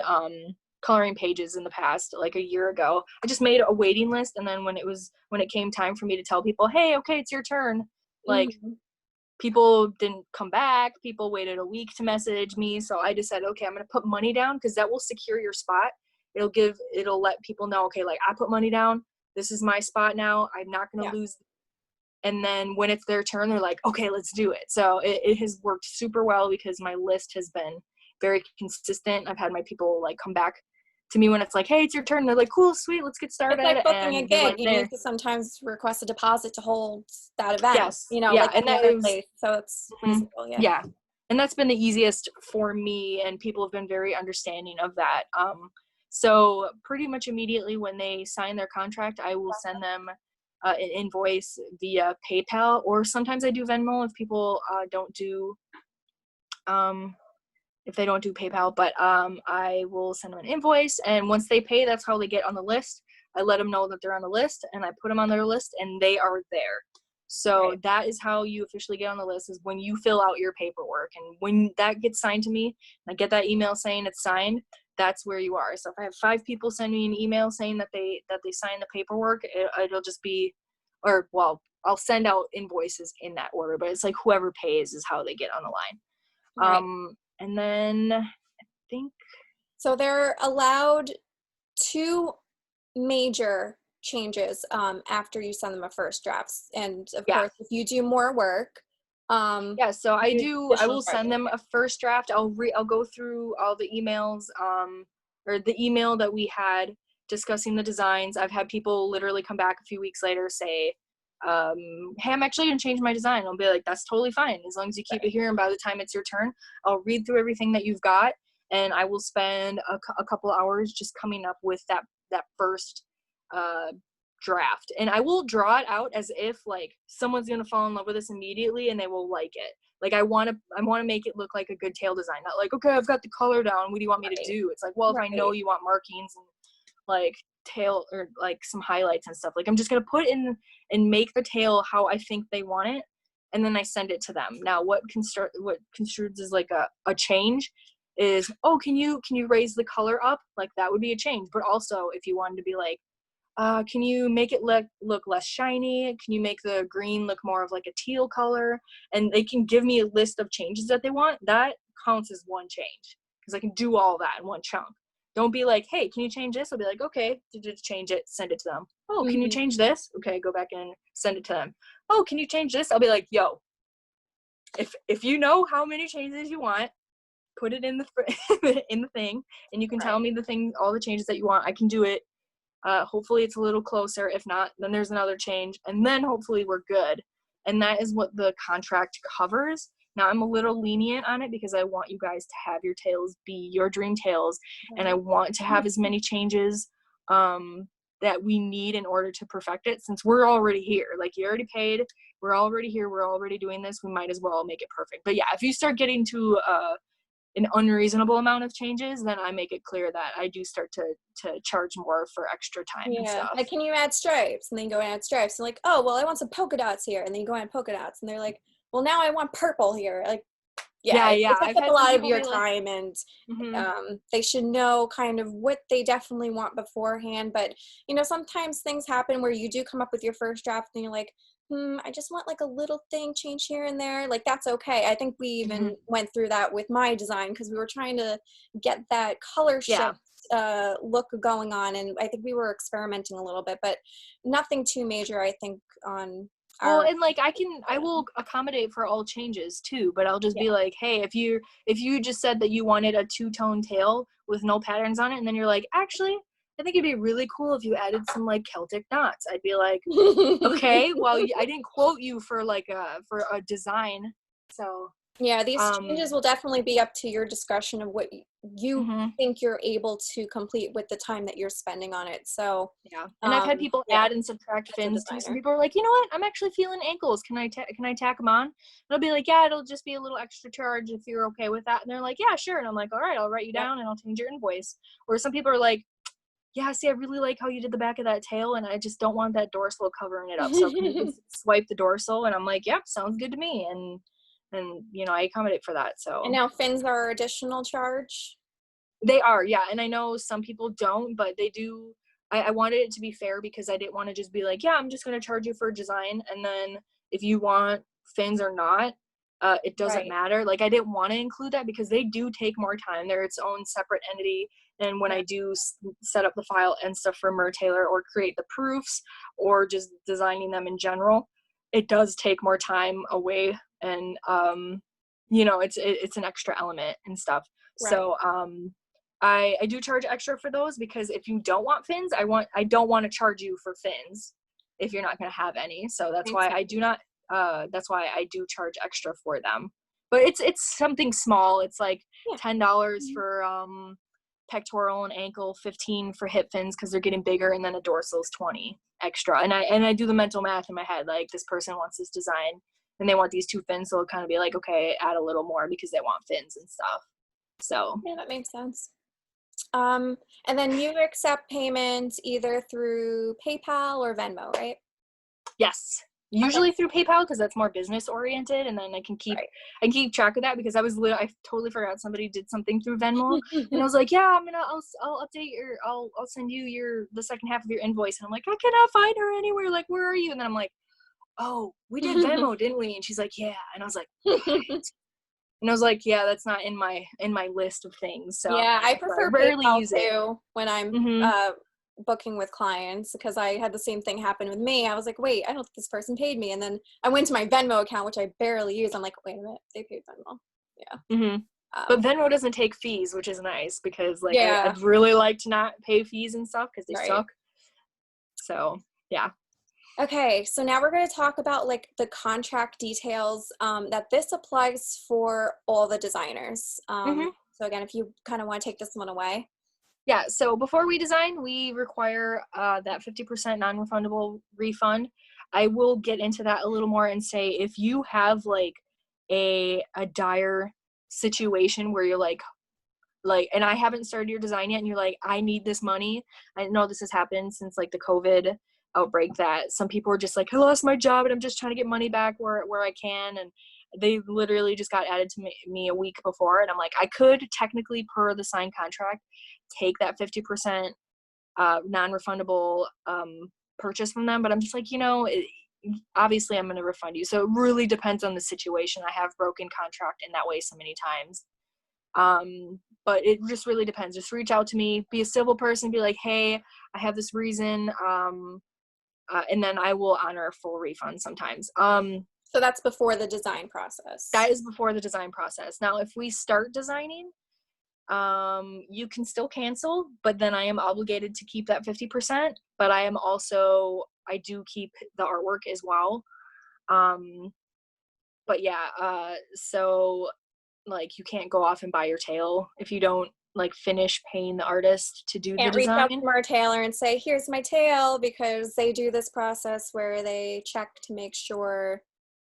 coloring pages in the past, like a year ago, I just made a waiting list. And then when it came time for me to tell people, hey, okay, it's your turn, like people didn't come back. People waited a week to message me. So I decided, okay, I'm going to put money down, because that will secure your spot. It'll let people know, okay, like I put money down. this is my spot now. I'm not going to lose. And then when it's their turn, they're like, okay, let's do it. So it has worked super well because my list has been very consistent. I've had my people like come back to me when it's like, hey, it's your turn. They're like, cool, sweet, let's get started. It's like booking a And they're gig. like, You need to sometimes request a deposit to hold that event. yes, you know, yeah, like and any that other is, place. So it's reasonable. yeah. And that's been the easiest for me, and people have been very understanding of that. So pretty much immediately when they sign their contract, I will send them an invoice via PayPal, or sometimes I do Venmo if people don't do if they don't do PayPal, but I will send them an invoice, and once they pay, that's how they get on the list. I let them know that they're on the list, and I put them on their list, and they are there. So that is how you officially get on the list, is when you fill out your paperwork. And when that gets signed to me, and I get that email saying it's signed, that's where you are. So if I have 5 people send me an email saying that they signed the paperwork, it'll just be, or well, I'll send out invoices in that order, but it's like whoever pays is how they get on the line. And then I think, so they're allowed 2 major changes after you send them a first draft. And of course, if you do more work, so I will send them a first draft. I'll go through all the emails, or the email that we had discussing the designs. I've had people literally come back a few weeks later say, hey, I'm actually gonna change my design. I'll be like, that's totally fine, as long as you keep it here, and by the time it's your turn, I'll read through everything that you've got, and I will spend a couple hours just coming up with that first draft. And I will draw it out as if like someone's gonna fall in love with this immediately and they will like it. Like I want to make it look like a good tail design, not like, okay, I've got the color down, what do you want me to do? It's like, well, if I know you want markings and like tail or like some highlights and stuff, like I'm just gonna put in and make the tail how I think they want it, and then I send it to them. Now what construes as like a change is, oh, can you raise the color up? Like that would be a change. But also if you wanted to be like, can you make it look less shiny? Can you make the green look more of like a teal color? And they can give me a list of changes that they want. That counts as one change because I can do all that in one chunk. Don't be like, hey, can you change this? I'll be like, okay, just change it, send it to them. Oh, can you change this? Okay, go back and send it to them. Oh, can you change this? I'll be like, yo, if you know how many changes you want, put it in the in the thing, and you can tell me all the changes that you want. I can do it. Hopefully it's a little closer. If not, then there's another change, and then hopefully we're good. And that is what the contract covers. Now I'm a little lenient on it because I want you guys to have your tails be your dream tails, and I want to have as many changes that we need in order to perfect it, since we're already here. Like, you already paid, we're already here, we're already doing this, we might as well make it perfect. But yeah, if you start getting to an unreasonable amount of changes, then I make it clear that I do start to charge more for extra time and stuff. Like, can you add stripes? And then you go and add stripes. And like, oh, well, I want some polka dots here. And then you go and add polka dots. And they're like, well, now I want purple here. Like, it takes up a lot of your time, and they should know kind of what they definitely want beforehand. But, you know, sometimes things happen where you do come up with your first draft and you're like, I just want like a little thing change here and there. Like, that's okay. I think we even went through that with my design because we were trying to get that color shift look going on, and I think we were experimenting a little bit, but nothing too major, I think, on well, and like I will accommodate for all changes too, but I'll just be like, hey, if you just said that you wanted a 2-tone tail with no patterns on it, and then you're like, actually, I think it'd be really cool if you added some like Celtic knots. I'd be like, okay, well, I didn't quote you for like for a design, so yeah, these changes will definitely be up to your discretion of what you think you're able to complete with the time that you're spending on it. So and I've had people add and subtract fins too. Some people are like, you know what, I'm actually feeling ankles. Can I tack them on? And I'll be like, yeah, it'll just be a little extra charge if you're okay with that. And they're like, yeah, sure. And I'm like, all right, I'll write you down and I'll change your invoice. Or some people are like, yeah, see, I really like how you did the back of that tail, and I just don't want that dorsal covering it up. So can you swipe the dorsal? And I'm like, yep, sounds good to me. And you know, I accommodate for that. So, and now fins are additional charge? They are, yeah. And I know some people don't, but they do. I wanted it to be fair because I didn't want to just be like, yeah, I'm just going to charge you for a design, and then if you want fins or not, it doesn't matter. Like, I didn't want to include that because they do take more time. They're its own separate entity. And when I do set up the file and stuff for Mertailor or create the proofs or just designing them in general, it does take more time away, and you know, it's an extra element and stuff. Right. So I do charge extra for those, because if you don't want fins, I don't want to charge you for fins if you're not going to have any. So that's why I do not that's why I do charge extra for them. But it's something small. It's like $10 for pectoral and ankle, 15 for hip fins because they're getting bigger, and then a dorsal is 20 extra. And I do the mental math in my head, like, this person wants this design and they want these 2 fins, so it'll kind of be like, okay, add a little more because they want fins and stuff. So yeah, that makes sense. And then you accept payments either through PayPal or Venmo, right? yes, usually through PayPal, because that's more business oriented, and then I can keep track of that, because I totally forgot somebody did something through Venmo, and I was like, yeah, I'll update I'll send you the second half of your invoice, and I'm like, I cannot find her anywhere, like, where are you? And then I'm like, oh, we did Venmo, didn't we? And she's like, yeah. And I was like, and I was like, yeah, that's not in my list of things. So yeah, I prefer rarely PayPal use it too when I'm booking with clients, because I had the same thing happen with me. I was like, wait, I don't think this person paid me. And then I went to my Venmo account, which I barely use. I'm like, wait a minute, they paid Venmo. Yeah. But Venmo doesn't take fees, which is nice, because like yeah. I'd really like to not pay fees and stuff, because they suck. So yeah. Okay, so now we're going to talk about like the contract details that this applies for all the designers. So again, if you kind of want to take this one away. Yeah, so before we design, we require that 50% non-refundable refund. I will get into that a little more and say, if you have like a dire situation where you're like, and I haven't started your design yet, and you're like, I need this money. I know this has happened since like the COVID outbreak, that some people are just like, I lost my job and I'm just trying to get money back where I can, and they literally just got added to me a week before, and I'm like, I could technically, per the signed contract, take that 50% non-refundable purchase from them, but I'm just like, obviously I'm going to refund you. So it really depends on the situation. I have broken contract in that way so many times. But it just really depends. Just reach out to me, be a civil person, be like, hey, I have this reason, and then I will honor a full refund sometimes. So that's before the design process. That is before the design process. Now, if we start designing, you can still cancel, but then I am obligated to keep that 50%, but I do keep the artwork as well. But yeah, so like, you can't go off and buy your tail if you don't like finish paying the artist to do the design. Reach out to Mertailor and say, here's my tail, because they do this process where they check to make sure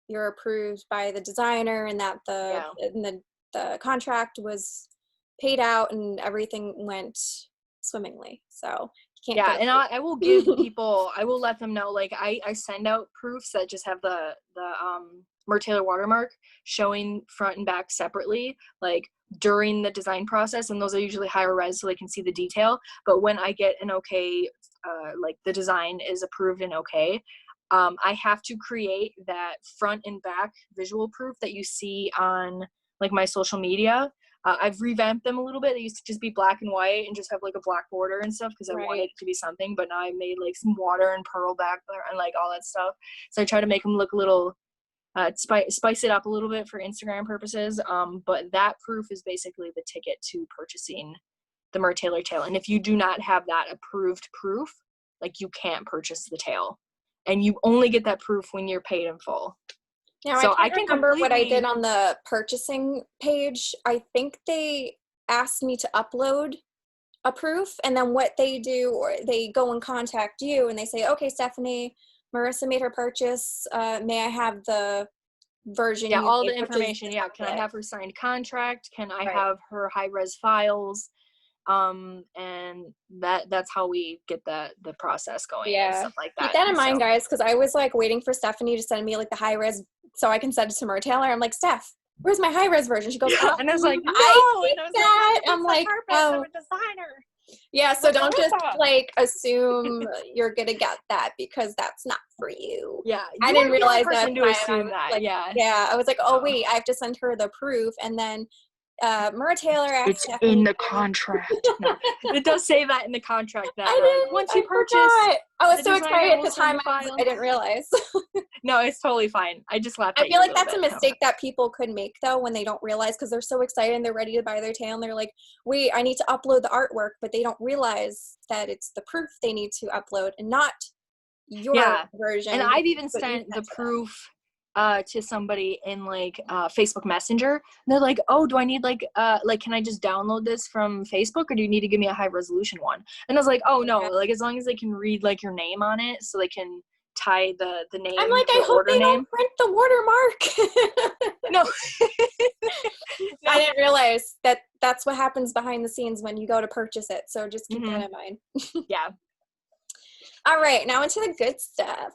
you're approved by the designer, and that the contract was paid out and everything went swimmingly. So you can't and I will give people, I will let them know, like, I send out proofs that just have the Mertailor watermark showing front and back separately, like during the design process, and those are usually higher res so they can see the detail. But when I get an okay, like the design is approved and okay, I have to create that front and back visual proof that you see on like my social media. I've revamped them a little bit. They used to just be black and white and just have like a black border and stuff, because I wanted it to be something, but now I made like some water and pearl back there and like all that stuff. So I try to make them look a little, spice it up a little bit for Instagram purposes. But that proof is basically the ticket to purchasing the Mertailor tail. And if you do not have that approved proof, like, you can't purchase the tail. And you only get that proof when you're paid in full. Now, so I can't remember what I did on the purchasing page. I think they asked me to upload a proof, and then what they do, or they go and contact you and they say, okay, Stephanie, Marissa made her purchase. May I have the version? Yeah, all the information. Yeah, can I have her signed contract? Can I have her high-res files? And that's how we get the process going and stuff like that. Keep that in mind, guys, because I was like waiting for Stephanie to send me like the high-res so I can send it to Mertailor. I'm like, Steph, where's my high-res version? She goes, and I was like, no, I'm like, oh, I'm a designer. Yeah, so don't just like assume you're gonna get that, because that's not for you. Yeah, I didn't realize that. To assume that. Like, yeah, I was like, oh wait, I have to send her the proof, and then Mertailor asked It's Stephanie. in the contract. No, it does say that in the contract that once you I purchase, forgot. I was the so designer excited at will the send time the file. I didn't realize. No, it's totally fine. I just laughed I at feel you a like little that's a bit. mistake that people could make though when they don't realize, because they're so excited and they're ready to buy their tail and they're like, wait, I need to upload the artwork, but they don't realize that it's the proof they need to upload and not your version. And I've even but you sent the sent to them. proof to somebody in like Facebook Messenger. And they're like, oh, do I need like can I just download this from Facebook, or do you need to give me a high resolution one? And I was like, oh no, like as long as they can read like your name on it, so they can tie the name I'm like, to I the hope order they name. don't print the watermark. No. I didn't realize that that's what happens behind the scenes when you go to purchase it. So just keep that in mind. Yeah. All right, now into the good stuff.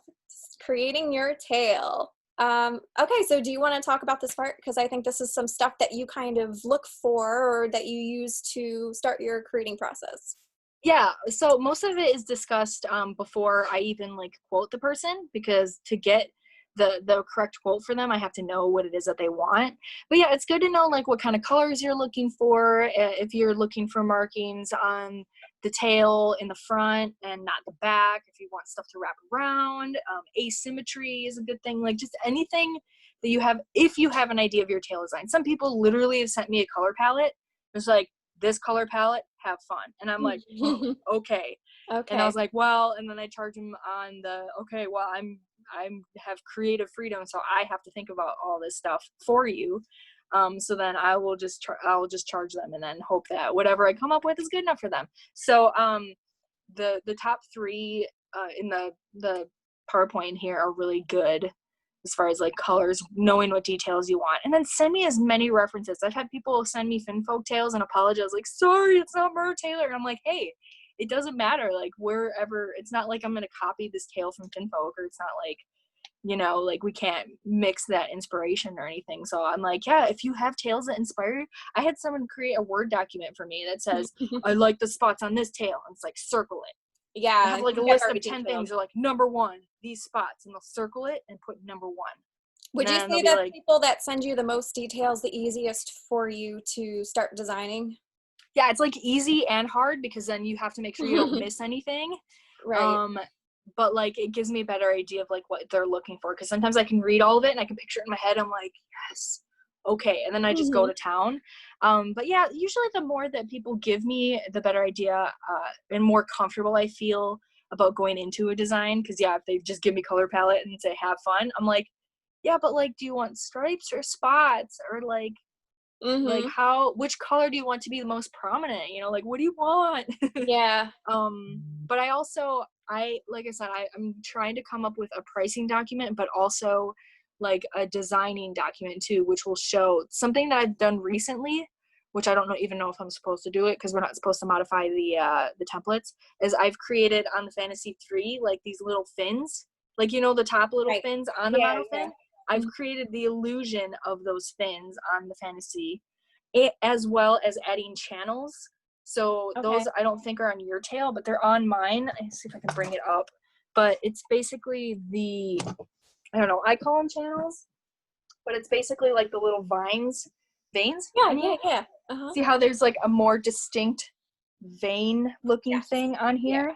Creating your tail. Okay, so do you want to talk about this part? Because I think this is some stuff that you kind of look for or that you use to start your creating process. Yeah, so most of it is discussed before I even like quote the person, because to get the correct quote for them, I have to know what it is that they want. But yeah, it's good to know like what kind of colors you're looking for, if you're looking for markings on the tail in the front and not the back, if you want stuff to wrap around. Asymmetry is a good thing, like just anything that you have, if you have an idea of your tail design. Some people literally have sent me a color palette. It's like, this color palette, have fun. And I'm like, oh, okay. And I was like, well, and then I charge them on the, okay, well, I'm have creative freedom, so I have to think about all this stuff for you. So then I will just charge them and then hope that whatever I come up with is good enough for them. So the top three in the PowerPoint here are really good as far as like colors, knowing what details you want, and then send me as many references. I've had people send me Finfolk tails and apologize like, sorry, it's not Mertailor. And I'm like, hey, it doesn't matter, like wherever, it's not like I'm gonna copy this tail from Finfolk, or it's not like, you know, like we can't mix that inspiration or anything. So I'm like, yeah, if you have tails that inspire you. I had someone create a Word document for me that says, I like the spots on this tail, and it's like, circle it. Yeah, I have like a list of 10 things. They're like, number 1, these spots, and they'll circle it and put number 1. Would you say that people that send you the most details, the easiest for you to start designing? Yeah, it's like easy and hard, because then you have to make sure you don't miss anything. Right. But like it gives me a better idea of like what they're looking for, because sometimes I can read all of it and I can picture it in my head. I'm like, yes, okay, and then I just go to town. But yeah, usually the more that people give me, the better idea and more comfortable I feel about going into a design. Because yeah, if they just give me color palette and say have fun, I'm like, yeah, but like, do you want stripes or spots, or like which color do you want to be the most prominent, you know, like what do you want? Yeah. But like I said, I'm trying to come up with a pricing document, but also like a designing document too, which will show something that I've done recently, which I don't even know if I'm supposed to do it, because we're not supposed to modify the templates, is I've created on the Fantasy 3 like these little fins, like, you know, the top little fins on the model fin. I've created the illusion of those fins on the Fantasy, as well as adding channels. So those I don't think are on your tail, but they're on mine. Let's see if I can bring it up. But it's basically I don't know, I call them channels, but it's basically like the little veins. Yeah. See how there's like a more distinct vein looking thing on here?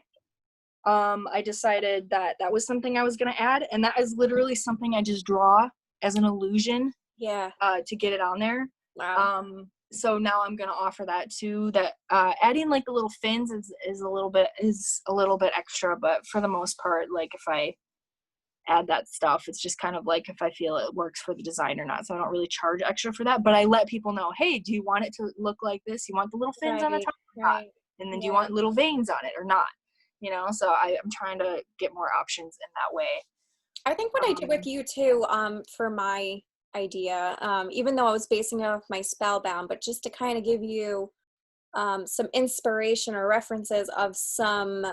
I decided that was something I was going to add, and that is literally something I just draw as an illusion to get it on there. Wow. So now I'm going to offer that too, that adding like the little fins is a little bit extra, but for the most part, like if I add that stuff, it's just kind of like if I feel it works for the design or not. So I don't really charge extra for that, but I let people know, hey, do you want it to look like this? You want the little fins on the top or not? And then do you want little veins on it or not? You know, so I'm trying to get more options in that way. I think what I did with you too, for my idea, even though I was basing it off my Spellbound, but just to kind of give you some inspiration or references of some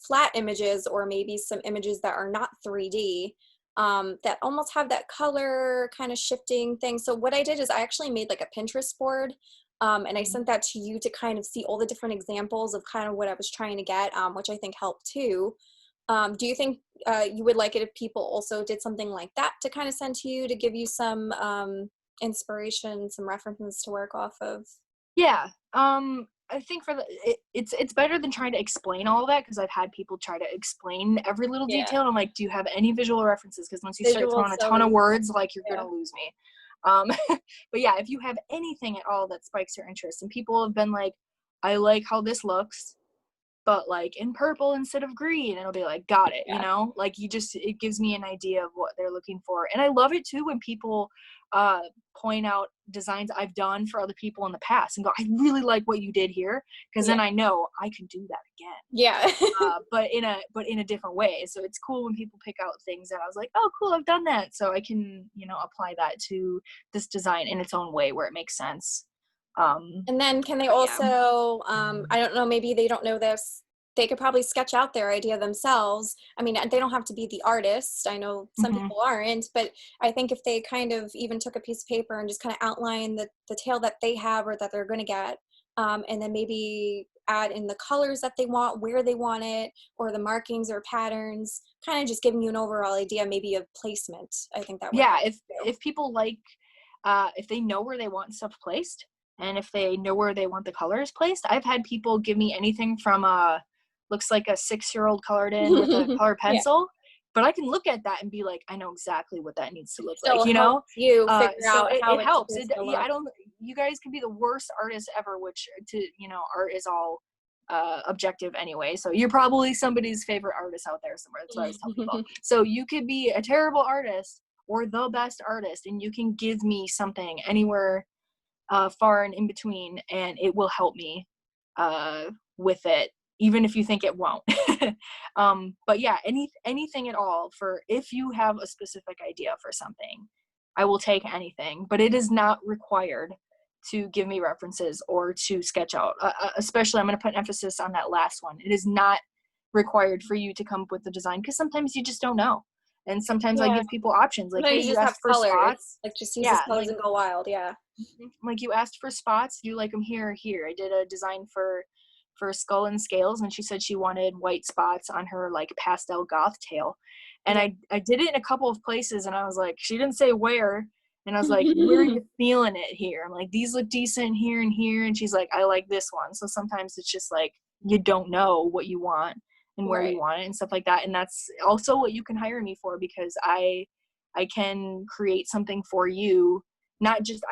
flat images, or maybe some images that are not 3D, that almost have that color kind of shifting thing. So what I did is I actually made like a Pinterest board, and I sent that to you to kind of see all the different examples of kind of what I was trying to get, which I think helped too. Do you think you would like it if people also did something like that to kind of send to you to give you some inspiration, some references to work off of. Yeah. I think for it's better than trying to explain all of that, because I've had people try to explain every little Yeah. detail, and I'm like, do you have any visual references? Because once you start Visual throwing a ton of story. words, like, you're Yeah. gonna lose me. Um, but yeah, if you have anything at all that spikes your interest, and people have been like, I like how this looks, but like in purple instead of green, and it'll be like, got it, you Yeah. know, like, it gives me an idea of what they're looking for. And I love it too when people point out designs I've done for other people in the past and go, I really like what you did here, because Yeah. then I know I can do that again. Yeah. But in a different way. So it's cool when people pick out things that I was like, oh cool, I've done that, so I can, apply that to this design in its own way where it makes sense. And then can they But yeah. also, I don't know, maybe they don't know this, they could probably sketch out their idea themselves. I mean, they don't have to be the artist. I know some Hmm. people aren't, but I think if they kind of even took a piece of paper and just kind of outline the tail that they have or that they're going to get, and then maybe add in the colors that they want, where they want it, or the markings or patterns, kind of just giving you an overall idea, maybe of placement. I think that would Yeah, help too. if people like, if they know where they want stuff placed, and if they know where they want the colors placed, I've had people give me anything from looks like a 6-year-old colored in with a colored Yeah. pencil, but I can look at that and be like, I know exactly what that needs to It look like, still helps you figure so out how it it's helps. supposed to Yeah, look. I don't. You guys can be the worst artists ever, which art is all objective anyway. So you're probably somebody's favorite artist out there somewhere. That's what I always tell people. So you could be a terrible artist or the best artist, and you can give me something anywhere far and in between, and it will help me with it, even if you think it won't. But yeah, anything at all, for if you have a specific idea for something, I will take anything, but it is not required to give me references or to sketch out. Especially, I'm going to put emphasis on that last one. It is not required for you to come up with the design, because sometimes you just don't know. And sometimes I Yeah. give people options like, hey, Sometimes you you just have asked for colors. spots. Like just use these Yeah, colors and go wild. Yeah. like, you asked for spots, do you like them here or here? I did a design for Skull and Scales, and she said she wanted white spots on her like pastel goth tail, and Yeah. I did it in a couple of places, and I was like, she didn't say where, and I was like, where are you feeling it here? I'm like, these look decent here and here, and she's like, I like this one. So sometimes it's just like, you don't know what you want and where you Right. want it and stuff like that. And that's also what you can hire me for, because I can create something for you. Not just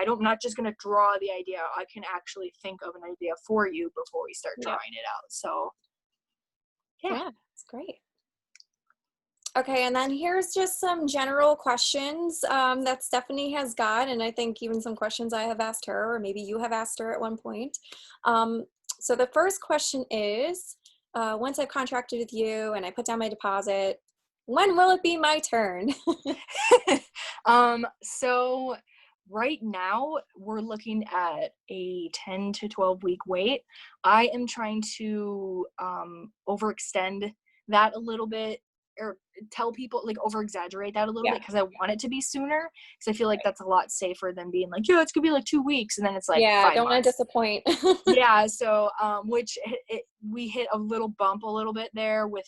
gonna draw the idea. I can actually think of an idea for you before we start Yeah. drawing it out. So yeah. Yeah. It's great. Okay, and then here's just some general questions that Stephanie has got, and I think even some questions I have asked her, or maybe you have asked her at one point. Um, so the first question is, once I've contracted with you and I put down my deposit, when will it be my turn? So right now we're looking at a 10 to 12 week wait. I am trying to overextend that a little bit, or tell people, like, over exaggerate that a little Yeah. bit, because I want it to be sooner, because I feel like that's a lot safer than being like, yeah, it's gonna be like 2 weeks, and then it's like Yeah, five don't want to months. disappoint. Yeah, so which we hit a little bump a little bit there with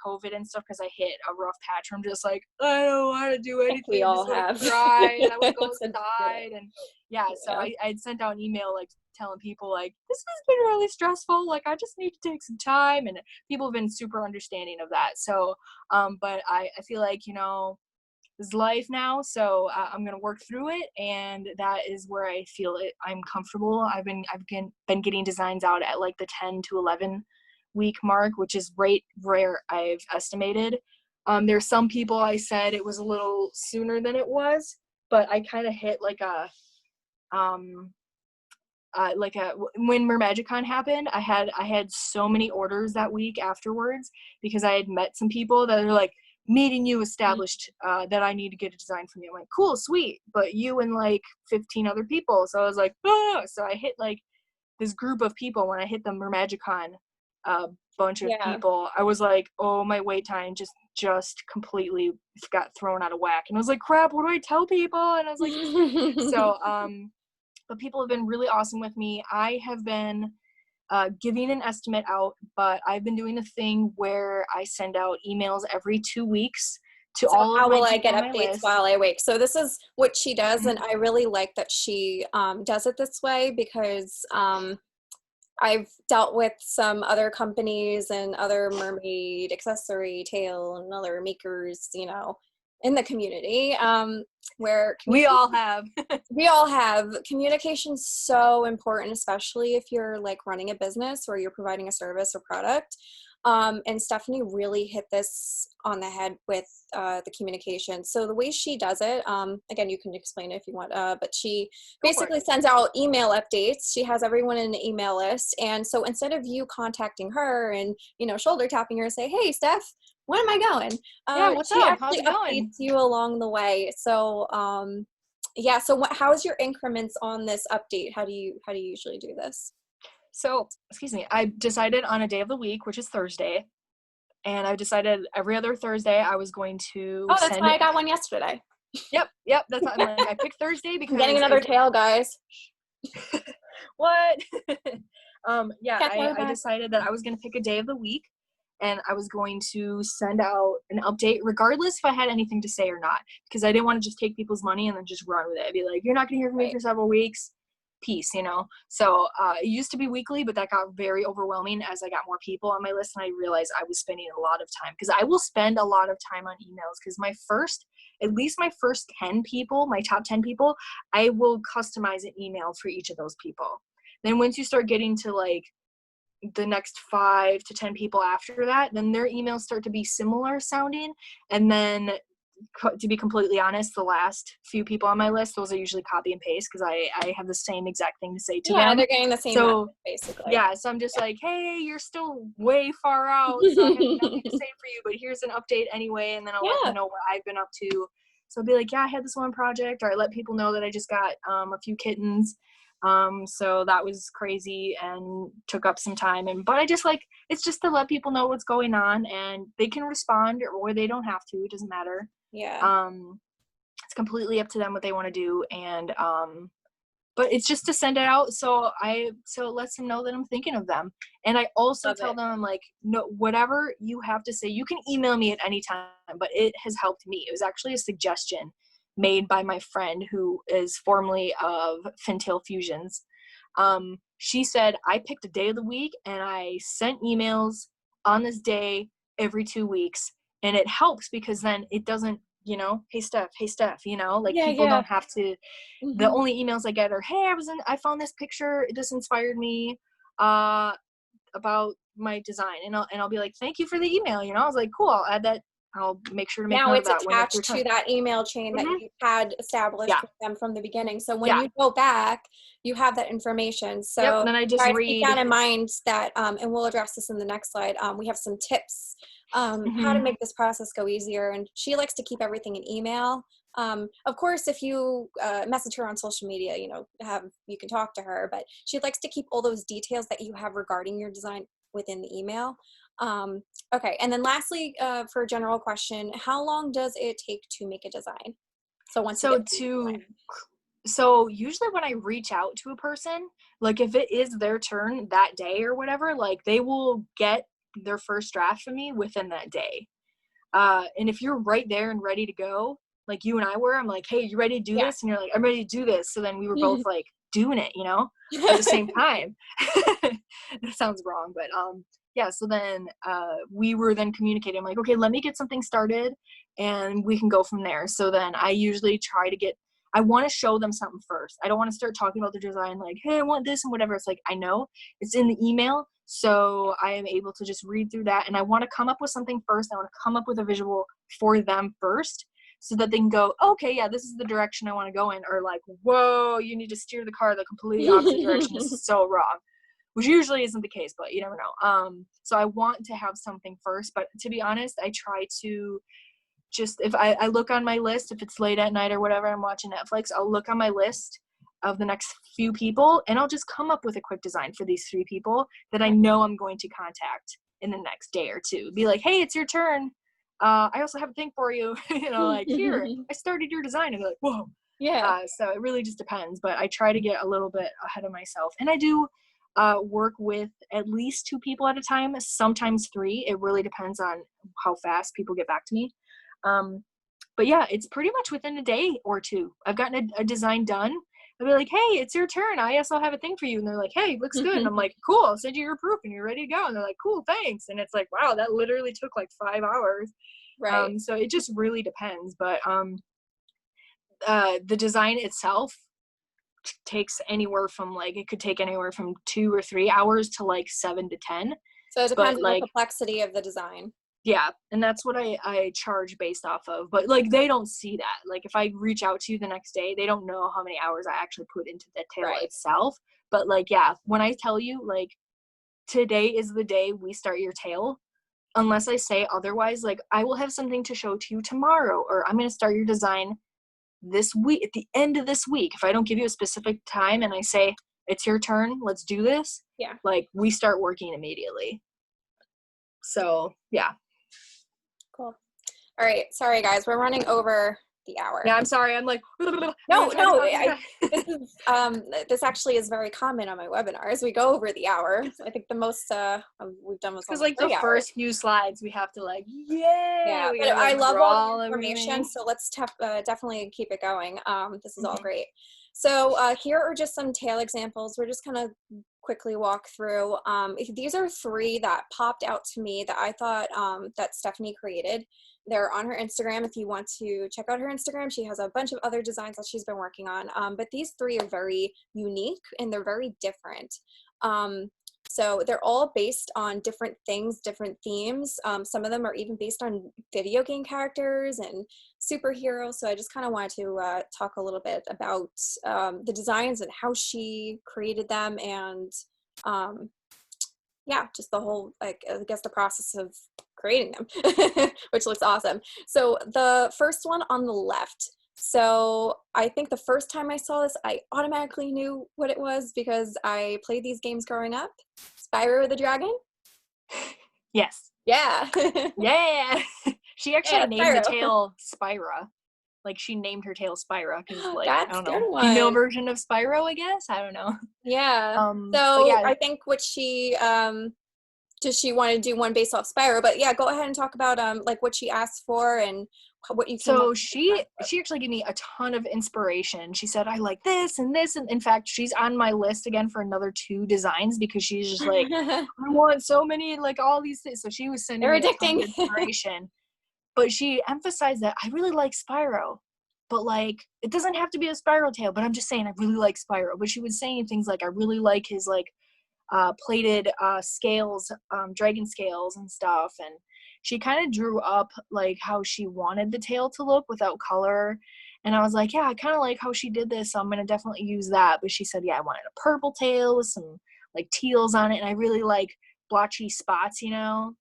COVID and stuff, because I hit a rough patch where I'm just like, I don't want to do I think we anything, all just want have. to cry, and I want to go Since we did it. outside. And yeah, so Yeah. I'd sent out an email like telling people like, this has been really stressful, like I just need to take some time, and people have been super understanding of that. So but I feel like, this is life now, so I'm gonna work through it, and that is where I feel it. I'm comfortable. I've been getting designs out at like the 10 to 11 week mark, which is right where I've estimated. There's some people I said it was a little sooner than it was, but I kind of hit um when MerMagicCon happened, I had so many orders that week afterwards, because I had met some people that are like, meeting you established that I need to get a design from you. I'm like, cool, sweet, but you and like 15 other people. So I was like, oh, so I hit like this group of people. When I hit the MerMagicCon bunch of Yeah. people, I was like, oh, my wait time just completely got thrown out of whack, and I was like, crap, what do I tell people? And I was like, so but people have been really awesome with me. I have been giving an estimate out, but I've been doing a thing where I send out emails every 2 weeks to So all of how my will I people get on my updates list. while I wake? So this is what she does, and Mhm. I really like that she does it this way because I've dealt with some other companies and other mermaid accessory tail and other makers, you know, in the community where We all have. we all have communication so important, especially if you're like running a business or you're providing a service or product. And Stephanie really hit this on the head with the communication. So the way she does it, again, you can explain it if you want, but she Go for it. basically sends out email updates. She has everyone in an email list. And so instead of you contacting her and, you know, shoulder tapping her and say, hey, Steph, when am I going? Yeah, what's She up? How's actually it going? updates you along the way. So yeah, so how's your increments on this update? How do you usually do this? So, excuse me, I decided on a day of the week, which is Thursday, and I decided every other Thursday I was going to Oh, that's send. why I got one yesterday. Yep. That's what I'm like. I picked Thursday I'm getting because another tail, guys. what? Yeah, Can't tell her I back. decided that I was going to pick a day of the week, and I was going to send out an update, regardless if I had anything to say or not, because I didn't want to just take people's money and then just run with it. I'd be like, you're not going to hear from me Right. for several weeks. Peace, you know? So it used to be weekly, but that got very overwhelming as I got more people on my list, and I realized I was spending a lot of time, because I will spend a lot of time on emails, because at least my first 10 people, my top 10 people, I will customize an email for each of those people. Then once you start getting to like the next 5 to 10 people after that, then their emails start to be similar sounding. And then to be completely honest, the last few people on my list, those are usually copy and paste, because I have the same exact thing to say to Yeah, them. they're getting the same message, So basically. yeah, so I'm just like, hey, you're still way far out, so I have nothing to say for you, but here's an update anyway, and then I'll let them Yeah, know what I've been up to. So I'll be like, yeah, I had this one project, or I let people know that I just got a few kittens. So that was crazy and took up some time, but I just like, it's just to let people know what's going on, and they can respond or they don't have to. It doesn't matter. yeah, It's completely up to them what they want to do, and but it's just to send it out, so it lets them know that I'm thinking of them. And I also love tell it. them, I'm like, no, whatever you have to say, you can email me at any time, but it has helped me. It was actually a suggestion made by my friend who is formerly of Fintail Fusions. She said, I picked a day of the week and I sent emails on this day every 2 weeks, and it helps because then it doesn't, hey Steph, like Yeah, people yeah. don't have to. The Hmm. only emails I get are, hey, I found this picture, this inspired me about my design, and I'll be like, thank you for the email. I was like, cool, I'll add that. I'll make sure to make Now note of it's that when it's your attached to turn. that email chain that Hmm. you had established Yeah. with them from the beginning. So when Yeah. you go back, you have that information. Yep. So And then I just guys, keep that read. in mind that, and we'll address this in the next slide. We have some tips how to Hmm. make this process go easier. And she likes to keep everything in email. Of course, if you message her on social media, you can talk to her, but she likes to keep all those details that you have regarding your design within the email. Okay, and then lastly, for a general question, how long does it take to make a design? So once you So get the to design. so usually when I reach out to a person, like if it is their turn that day or whatever, like they will get their first draft from me within that day. And if you're right there and ready to go, like you and I were, I'm like, hey, you ready to do Yeah. this? And you're like, I'm ready to do this. So then we were both like doing it, at the same time. That sounds wrong, but yeah. So then we were then communicating. I'm like, okay, let me get something started, and we can go from there. So then I usually try to get. I want to show them something first. I don't want to start talking about the design like, hey, I want this and whatever. It's like, I know it's in the email, so I am able to just read through that, and I want to come up with something first. I want to come up with a visual for them first, so that they can go, okay, yeah, this is the direction I want to go in, or like, whoa, you need to steer the car the completely opposite direction. This is so wrong, which usually isn't the case, but you never know. So I want to have something first, but to be honest, I try to just, if I look on my list, if it's late at night or whatever, I'm watching Netflix, I'll look on my list of the next few people, and I'll just come up with a quick design for these 3 people that I know I'm going to contact in the next day or two. Be like, hey, it's your turn. I also have a thing for you. Like, here, I started your design. And they're like, whoa. Yeah. So it really just depends, but I try to get a little bit ahead of myself. And I do work with at least 2 people at a time, sometimes 3. It really depends on how fast people get back to me. But yeah, it's pretty much within a day or two. I've gotten a design done. I'll be like, hey, it's your turn. I also have a thing for you. And they're like, hey, looks good. And I'm like, cool, I'll send you your proof and you're ready to go. And they're like, cool, thanks. And it's like, wow, that literally took like 5 hours. Right. So it just really depends. But the design itself takes anywhere from like, it could take anywhere from 2 or 3 hours to like 7 to 10. So it But depends on the like, complexity of the design. yeah, and that's what I charge based off of. But like, they don't see that. Like, if I reach out to you the next day, they don't know how many hours I actually put into the tail Right. itself. But like, yeah, when I tell you like today is the day we start your tail, unless I say otherwise, like I will have something to show to you tomorrow, or I'm going to start your design this week, at the end of this week. If I don't give you a specific time and I say it's your turn, let's do this, Yeah. like we start working immediately. So yeah. Cool. All right. Sorry, guys. We're running over the hour. Yeah, I'm sorry. I'm like, no. This actually is very common on my webinars. We go over the hour. I think the most we've done was because like the first few slides we have to like, yeah. we But gotta, like, I love all the everything. information, so let's definitely keep it going. This is all great. So here are just some tail examples. We're just kind of quickly walk through. These are 3 that popped out to me that I thought that Stephanie created. They're on her Instagram. If you want to check out her Instagram, she has a bunch of other designs that she's been working on. But these 3 are very unique and they're very different. So they're all based on different things, different themes. Some of them are even based on video game characters and superheroes. So I just kind of wanted to talk a little bit about the designs and how she created them, and yeah, just the whole, like, I guess the process of creating them, which looks awesome. So the first one on the left. So I think the first time I saw this, I automatically knew what it was because I played these games growing up. Spyro the Dragon? Yes. Yeah. Yeah. She actually named Spyro. the tail Spyra. Like, she named her tail Spyra because, like, That's I don't a good know, one. female version of Spyro, I guess. I don't know. Yeah. So yeah. I think what she does she want to do one based off Spyro? But yeah, go ahead and talk about like what she asked for and what you came up with. She actually gave me a ton of inspiration. She said, I like this and this, and in fact she's on my list again for another 2 designs because she's just like, I want so many, like, all these things. So she was sending me a ton of inspiration. But she emphasized that I really like Spyro, but like it doesn't have to be a Spyro tail, but I'm just saying I really like Spyro. But she was saying things like I really like his like plated scales, dragon scales and stuff. And she kind of drew up like how she wanted the tail to look without color. And I was like, yeah, I kind of like how she did this, so I'm going to definitely use that. But she said, yeah, I wanted a purple tail with some like teals on it. And I really like blotchy spots, you know?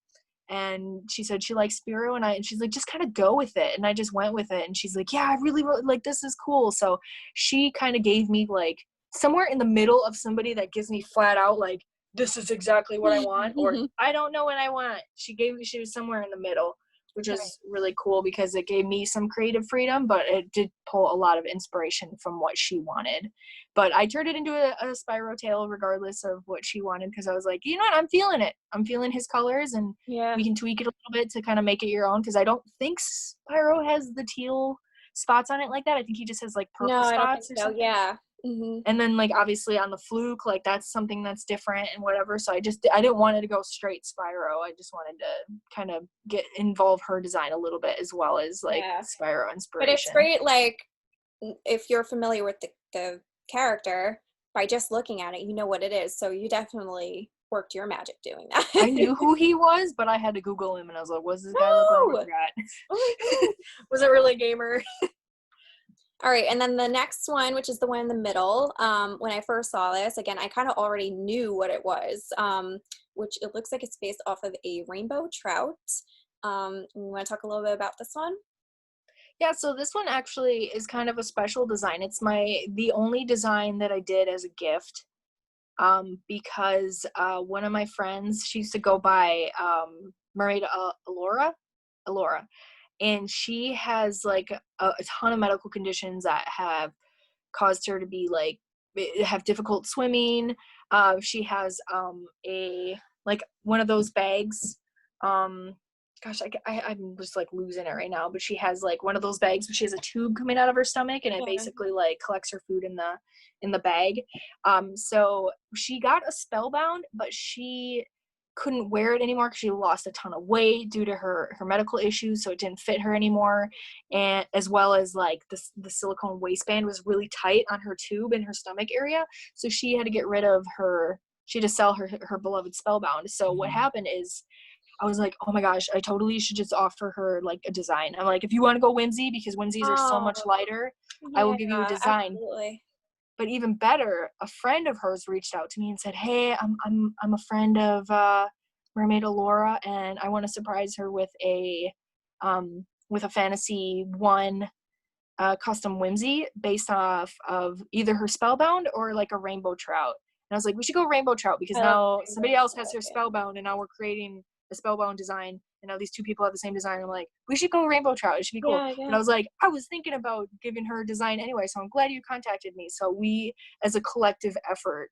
And she said she likes Spyro, and she's like, just kind of go with it. And I just went with it. And she's like, yeah, I really like, this is cool. So she kind of gave me like somewhere in the middle of somebody that gives me flat out like, this is exactly what I want, or I don't know what I want. She was somewhere in the middle, which is really cool because it gave me some creative freedom, but it did pull a lot of inspiration from what she wanted. But I turned it into a Spyro tail regardless of what she wanted because I was like, you know what, I'm feeling it. I'm feeling his colors, and we can tweak it a little bit to kind of make it your own because I don't think Spyro has the teal spots on it like that. I think he just has like purple spots. I don't think so. Something. Yeah. And then like obviously on the fluke, like that's something that's different and whatever. So I didn't want it to go straight Spyro. I just wanted to kind of involve her design a little bit as well as like Spyro inspiration. But it's great, like if you're familiar with the character, by just looking at it, you know what it is. So you definitely worked your magic doing that. I knew who he was, but I had to Google him and I was like, what's this guy look like? Was it really a gamer? All right, and then the next one, which is the one in the middle, when I first saw this, again, I kind of already knew what it was, which it looks like it's based off of a rainbow trout. You want to talk a little bit about this one? Yeah, so this one actually is kind of a special design. It's the only design that I did as a gift, because one of my friends, she used to go by Mermaid Alora. And she has like a ton of medical conditions that have caused her to be like, have difficult swimming. She has a like one of those bags gosh, I'm just like losing it right now, but she has like one of those bags, but she has a tube coming out of her stomach, and it Yeah. basically like collects her food in the bag. So she got a spellbound, but she couldn't wear it anymore because she lost a ton of weight due to her medical issues, so it didn't fit her anymore. And as well as like the silicone waistband was really tight on her tube in her stomach area, so she had to get rid of her. She had to sell her beloved spellbound. So what happened is, I was like, oh my gosh, I totally should just offer her like a design. I'm like, if you want to go whimsy, because whimsies are so much Oh, lighter, I will yeah, give you a design. absolutely. But even better, a friend of hers reached out to me and said, hey, I'm a friend of Mermaid Alora, and I want to surprise her with a fantasy one custom whimsy based off of either her spellbound or like a rainbow trout. And I was like, we should go rainbow trout, because I love now rainbow somebody else has trout, her yeah. spellbound, and now we're creating a spellbound design, and now these two people have the same design. I'm like, we should go rainbow trout, it should be cool. Yeah, And I yeah. was like, I was thinking about giving her a design anyway, so I'm glad you contacted me. So we, as a collective effort,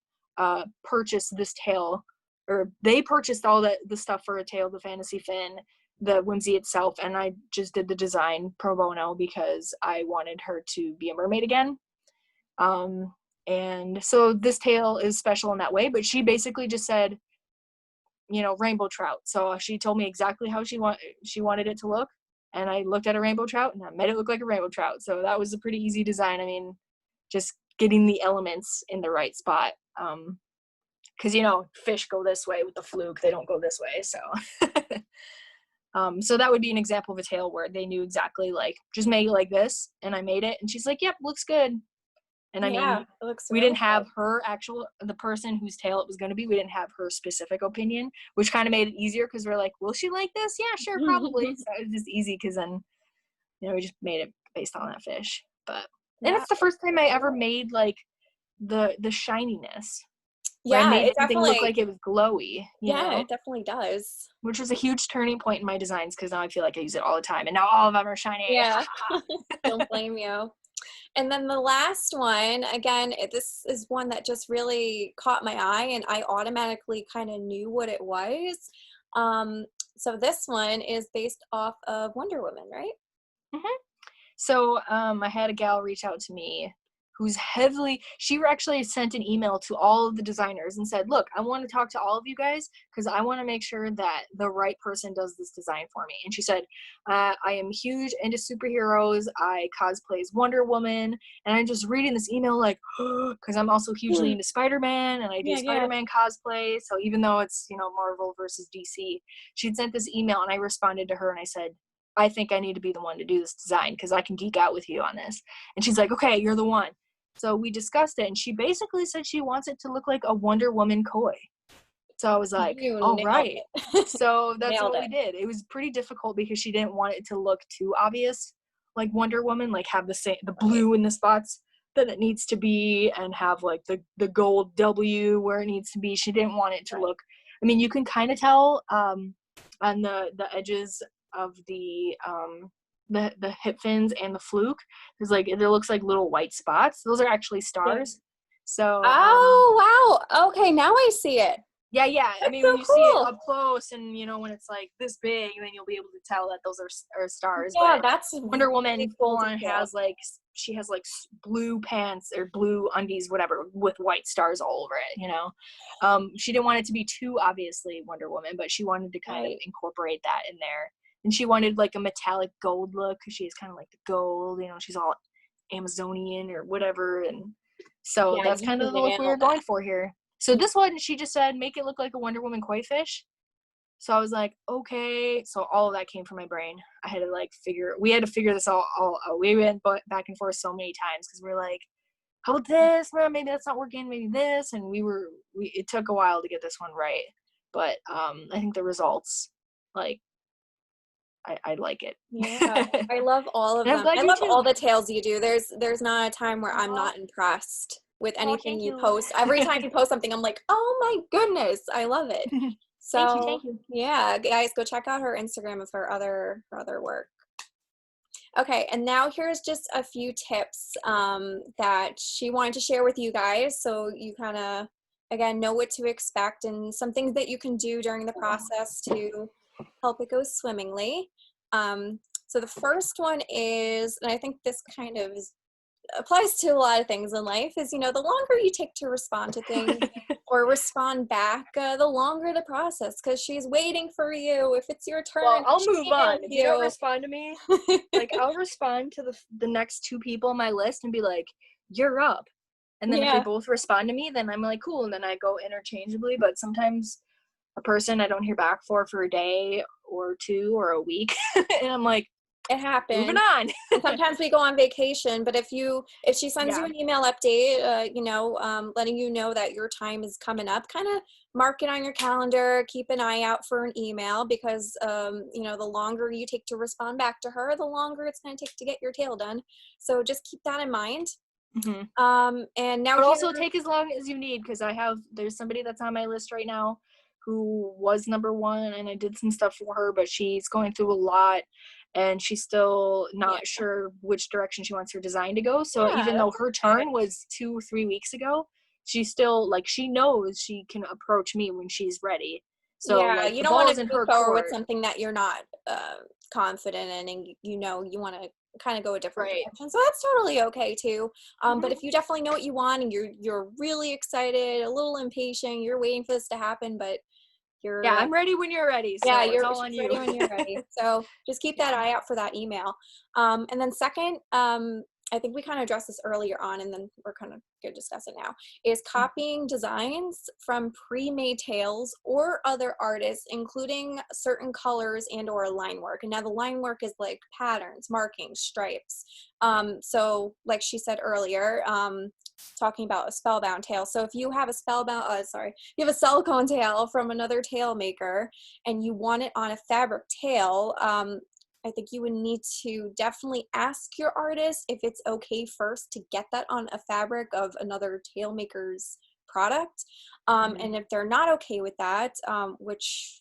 purchased this tail, or they purchased all the stuff for a tail, the fantasy fin, the whimsy itself, and I just did the design pro bono because I wanted her to be a mermaid again. And so this tail is special in that way, but she basically just said, rainbow trout. So she told me exactly how she wanted it to look, and I looked at a rainbow trout and I made it look like a rainbow trout. So that was a pretty easy design. I mean, just getting the elements in the right spot. Because fish go this way with the fluke, they don't go this way. So so that would be an example of a tail where they knew exactly, like, just make it like this, and I made it, and she's like, yep, looks good. And I Yeah, mean, it looks we really didn't have good. the person whose tail it was going to be, we didn't have her specific opinion, which kind of made it easier, because we're like, will she like this? Yeah, sure, probably. So it was just easy, because then, we just made it based on that fish. And Yeah, it's the first time I ever cool. made, like, the shininess, where I Yeah, made it everything look definitely, like it was glowy, yeah, it definitely does. which was a huge turning point in my designs, because now I feel like I use it all the time, and now all of them are shiny. Yeah, don't blame you. And then the last one, again, this is one that just really caught my eye, and I automatically kind of knew what it was. Um, so this one is based off of Wonder Woman, right? Mhm. So I had a gal reach out to me who's she actually sent an email to all of the designers and said, look, I want to talk to all of you guys, because I want to make sure that the right person does this design for me. And she said, I am huge into superheroes. I cosplay as Wonder Woman. And I'm just reading this email like, because I'm also hugely Hmm. into Spider-Man, and I do Yeah, yeah. Spider-Man cosplay. So even though it's, Marvel versus DC, she'd sent this email, and I responded to her and I said, I think I need to be the one to do this design, because I can geek out with you on this. And she's like, okay, you're the one. So we discussed it, and she basically said she wants it to look like a Wonder Woman koi. So I was like, You all nailed right. it. So that's Nailed what it. we did. It was pretty difficult because she didn't want it to look too obvious, like Wonder Woman, like have the Right. blue in the spots that it needs to be, and have like the gold W where it needs to be. She didn't want it to Right. look, I mean, you can kind of tell on the edges of the hip fins and the fluke, there's like, it looks like little white spots. Those are actually Yeah. stars. So Oh, wow. Okay, now I see it. yeah, I That's mean, so when you see it cool. up close, and when it's like this big, then you'll be able to tell that those are stars. Yeah, But that's Wonder really Woman full cool on detail. has like, she has like blue pants or blue undies, whatever, with white stars all over it. She didn't want it to be too obviously Wonder Woman, but she wanted to kind of Right. incorporate that in there. And she wanted like a metallic gold look, because she is kind of like the gold, she's all Amazonian or whatever. And so Yeah, that's you kind of the look we were nailed going for here. So this one, she just said, make it look like a Wonder Woman koi fish. So I was like, okay. So all of that came from my brain. We had to figure this all out. We went back and forth so many times, because we're like, how about this? Well, maybe that's not working. Maybe this. And it took a while to get this one right. But I think the results, like, I like it. Yeah, I love all of And I'm them. glad I you love too. all the tales you do. There's not a time where I'm Oh, not impressed with anything thank you you. post. Every time you post something, I'm like, oh my goodness, I love it. Thank you. So Thank you. yeah, guys, go check out her Instagram of her other work. Okay, and now here's just a few tips that she wanted to share with you guys, so you kind of again know what to expect, and some things that you can do during the process to help it go swimmingly. So the first one is, and I think this kind of applies to a lot of things in life, is, the longer you take to respond to things or respond back, the longer the process, because she's waiting for you. If it's your turn, Well, I'll she move on. emailed If you don't respond to me, like, I'll respond to the next 2 people on my list and be like, you're up. And then if they both respond to me, then I'm like, cool. And then I go interchangeably. But sometimes a person I don't hear back for a day or 2 or a week. And I'm like, it happens. Moving on. And sometimes we go on vacation, but if she sends you an email update, letting you know that your time is coming up, kind of mark it on your calendar, keep an eye out for an email, because, the longer you take to respond back to her, the longer it's going to take to get your tail done. So just keep that in mind. Mm-hmm. And now but also take as long as you need, because there's somebody that's on my list right now who was number 1, and I did some stuff for her, but she's going through a lot and she's still not sure which direction she wants her design to go. So even though her turn was 2 or 3 weeks ago, she's still, like, she knows she can approach me when she's ready. So like, you don't want to go forward with something that you're not confident in, and you want to kind of go a different direction. So that's totally okay too. But if you definitely know what you want and you're really excited, a little impatient, you're waiting for this to happen, but I'm ready when you're ready. So it's all on you. Ready when you're ready. So just keep that eye out for that email. And then second, I think we kind of addressed this earlier on, and then we're kind of going to discuss it now, is copying designs from pre-made tails or other artists, including certain colors and or line work. And now the line work is like patterns, markings, stripes. So like she said earlier, talking about a spellbound tail. So if you have a you have a silicone tail from another tail maker and you want it on a fabric tail, I think you would need to definitely ask your artist if it's okay first to get that on a fabric of another tail maker's product. And if they're not okay with that, which,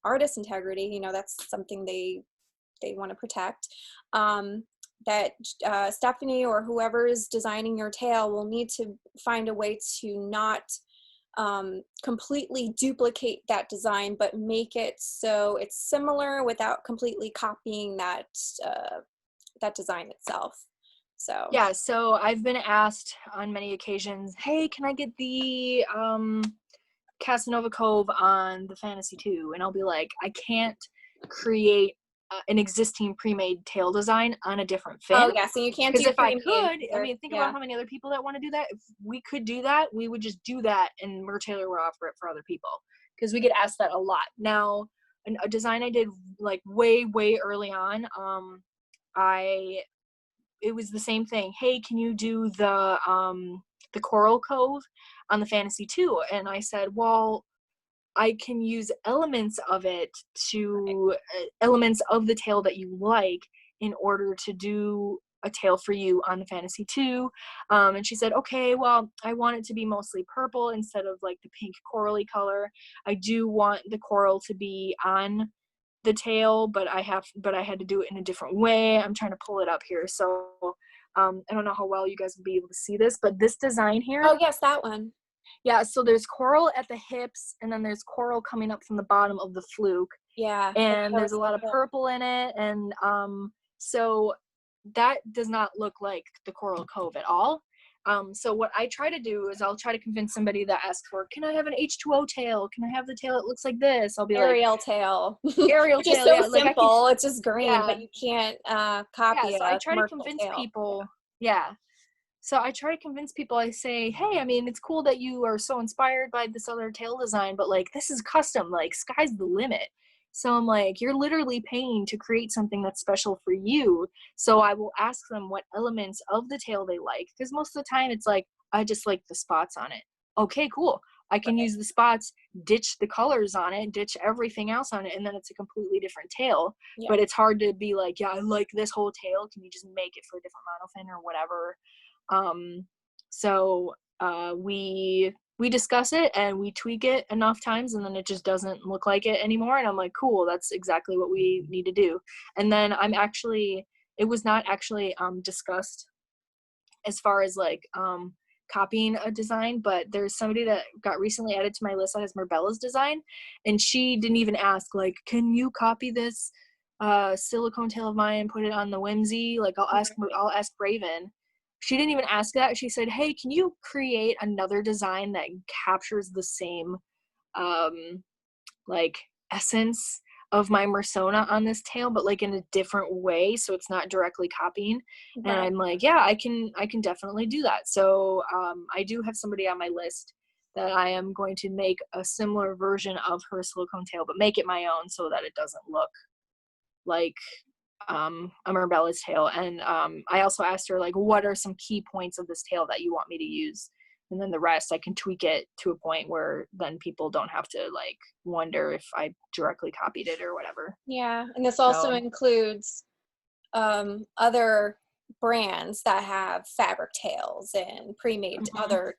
artist integrity, that's something they want to protect, that Stephanie or whoever is designing your tail will need to find a way to not completely duplicate that design, but make it so it's similar without completely copying that design itself. So I've been asked on many occasions, hey, can I get the Casanova Cove on the Fantasy 2? And I'll be like, I can't create an existing pre-made tail design on a different fin. Oh yeah, so you can't do, because if I could, I mean, think about how many other people that want to do that. If we could do that, we would just do that, and Mertailor would offer it for other people, because we get asked that a lot. Now, a design I did like way early on, it was the same thing. Hey, can you do the Coral Cove on the Fantasy 2? And I said, well, I can use elements of it to elements of the tail that you like in order to do a tail for you on the Fantasy 2. And she said, okay, well, I want it to be mostly purple instead of like the pink corally color. I do want the coral to be on the tail, but I had to do it in a different way. I'm trying to pull it up here. So I don't know how well you guys will be able to see this, but this design here. Oh yes, that one. Yeah, so there's coral at the hips, and then there's coral coming up from the bottom of the fluke. Yeah. And there's a lot of purple in it, and so that does not look like the Coral Cove at all. So what I try to do is I'll try to convince somebody that asks for, can I have an H2O tail? Can I have the tail that looks like this? I'll be Ariel tail. Ariel tail. It's so simple. It's just green, but you can't copy it. So I try to convince people. So I try to convince people, I say, hey, I mean, it's cool that you are so inspired by this other tail design, but like, this is custom, like, sky's the limit. So I'm like, you're literally paying to create something that's special for you. So I will ask them what elements of the tail they like, because most of the time it's like, I just like the spots on it. Okay, cool. I can use the spots, ditch the colors on it, ditch everything else on it, and then it's a completely different tail. Yeah. But it's hard to be like, yeah, I like this whole tail. Can you just make it for a different monofin or whatever? So we discuss it and we tweak it enough times, and then it just doesn't look like it anymore. And I'm like, cool, that's exactly what we need to do. And then it was not actually discussed as far as like copying a design, but there's somebody that got recently added to my list that has Merbella's design, and she didn't even ask, like, can you copy this silicone tail of mine and put it on the whimsy? Like, I'll ask Raven. She didn't even ask that. She said, hey, can you create another design that captures the same like essence of my Mersona on this tail, but like in a different way, so it's not directly copying. Right. And I'm like, yeah, I can definitely do that. So I do have somebody on my list that I am going to make a similar version of her silicone tail, but make it my own so that it doesn't look like a Merbella's tail. And I also asked her, like, what are some key points of this tail that you want me to use? And then the rest I can tweak it to a point where then people don't have to like wonder if I directly copied it or whatever. Yeah, and this also includes other brands that have fabric tails and pre-made other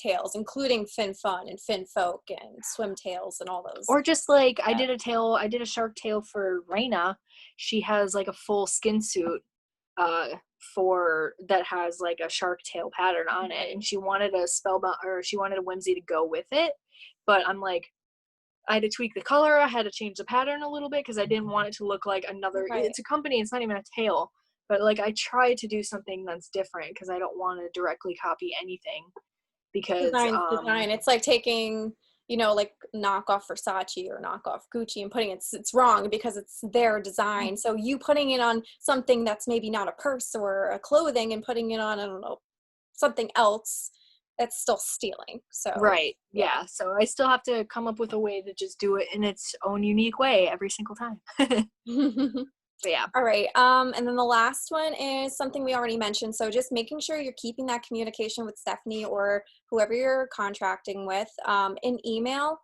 tails, including Fin Fun and Fin Folk and Swim Tails and all those. Or just like I did a shark tail for Raina. She has like a full skin suit for that has like a shark tail pattern on it, and she wanted a spellbound, or she wanted a whimsy to go with it, but I'm like, I had to tweak the color, I had to change the pattern a little bit because I didn't want it to look like another it's a company, it's not even a tail, but like I tried to do something that's different because I don't want to directly copy anything, because design. It's like taking, you know, like knockoff Versace or knockoff Gucci and putting it's wrong because it's their design. So you putting it on something that's maybe not a purse or a clothing and putting it on, I don't know, something else, that's still stealing. So right, yeah. So I still have to come up with a way to just do it in its own unique way every single time. But yeah. All right. And then the last one is something we already mentioned. So just making sure you're keeping that communication with Stephanie or whoever you're contracting with in email.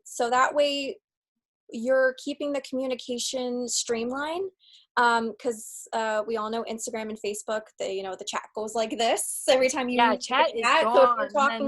So that way you're keeping the communication streamlined. Because we all know Instagram and Facebook, the chat goes like this every time you chat is gone. So if you're talking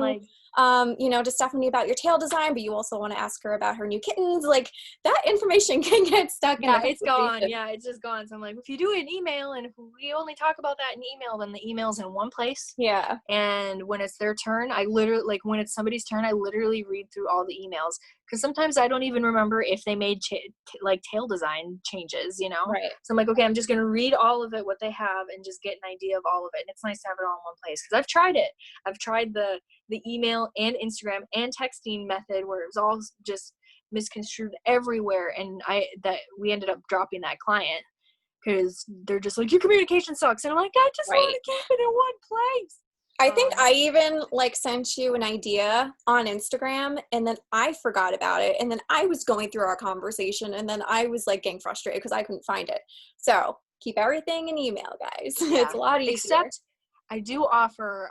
to Stephanie about your tail design, but you also want to ask her about her new kittens, like that information can get stuck in the it's gone. Yeah, it's just gone. So I'm like, if you do an email and if we only talk about that in email, then the email's in one place. Yeah. And when it's their turn, I literally, like when it's somebody's turn, I literally read through all the emails, because sometimes I don't even remember if they made tail design changes, Right. So I'm like, okay, I'm just going to read all of it, what they have, and just get an idea of all of it. And it's nice to have it all in one place, because I've tried it. I've tried the email and Instagram and texting method where it was all just misconstrued everywhere, and we ended up dropping that client because they're just like, your communication sucks, and I'm like, I just want to keep it in one place. I think I even like sent you an idea on Instagram, and then I forgot about it, and then I was going through our conversation, and then I was like getting frustrated because I couldn't find it. So keep everything in email, guys. It's a lot easier. Except I do offer,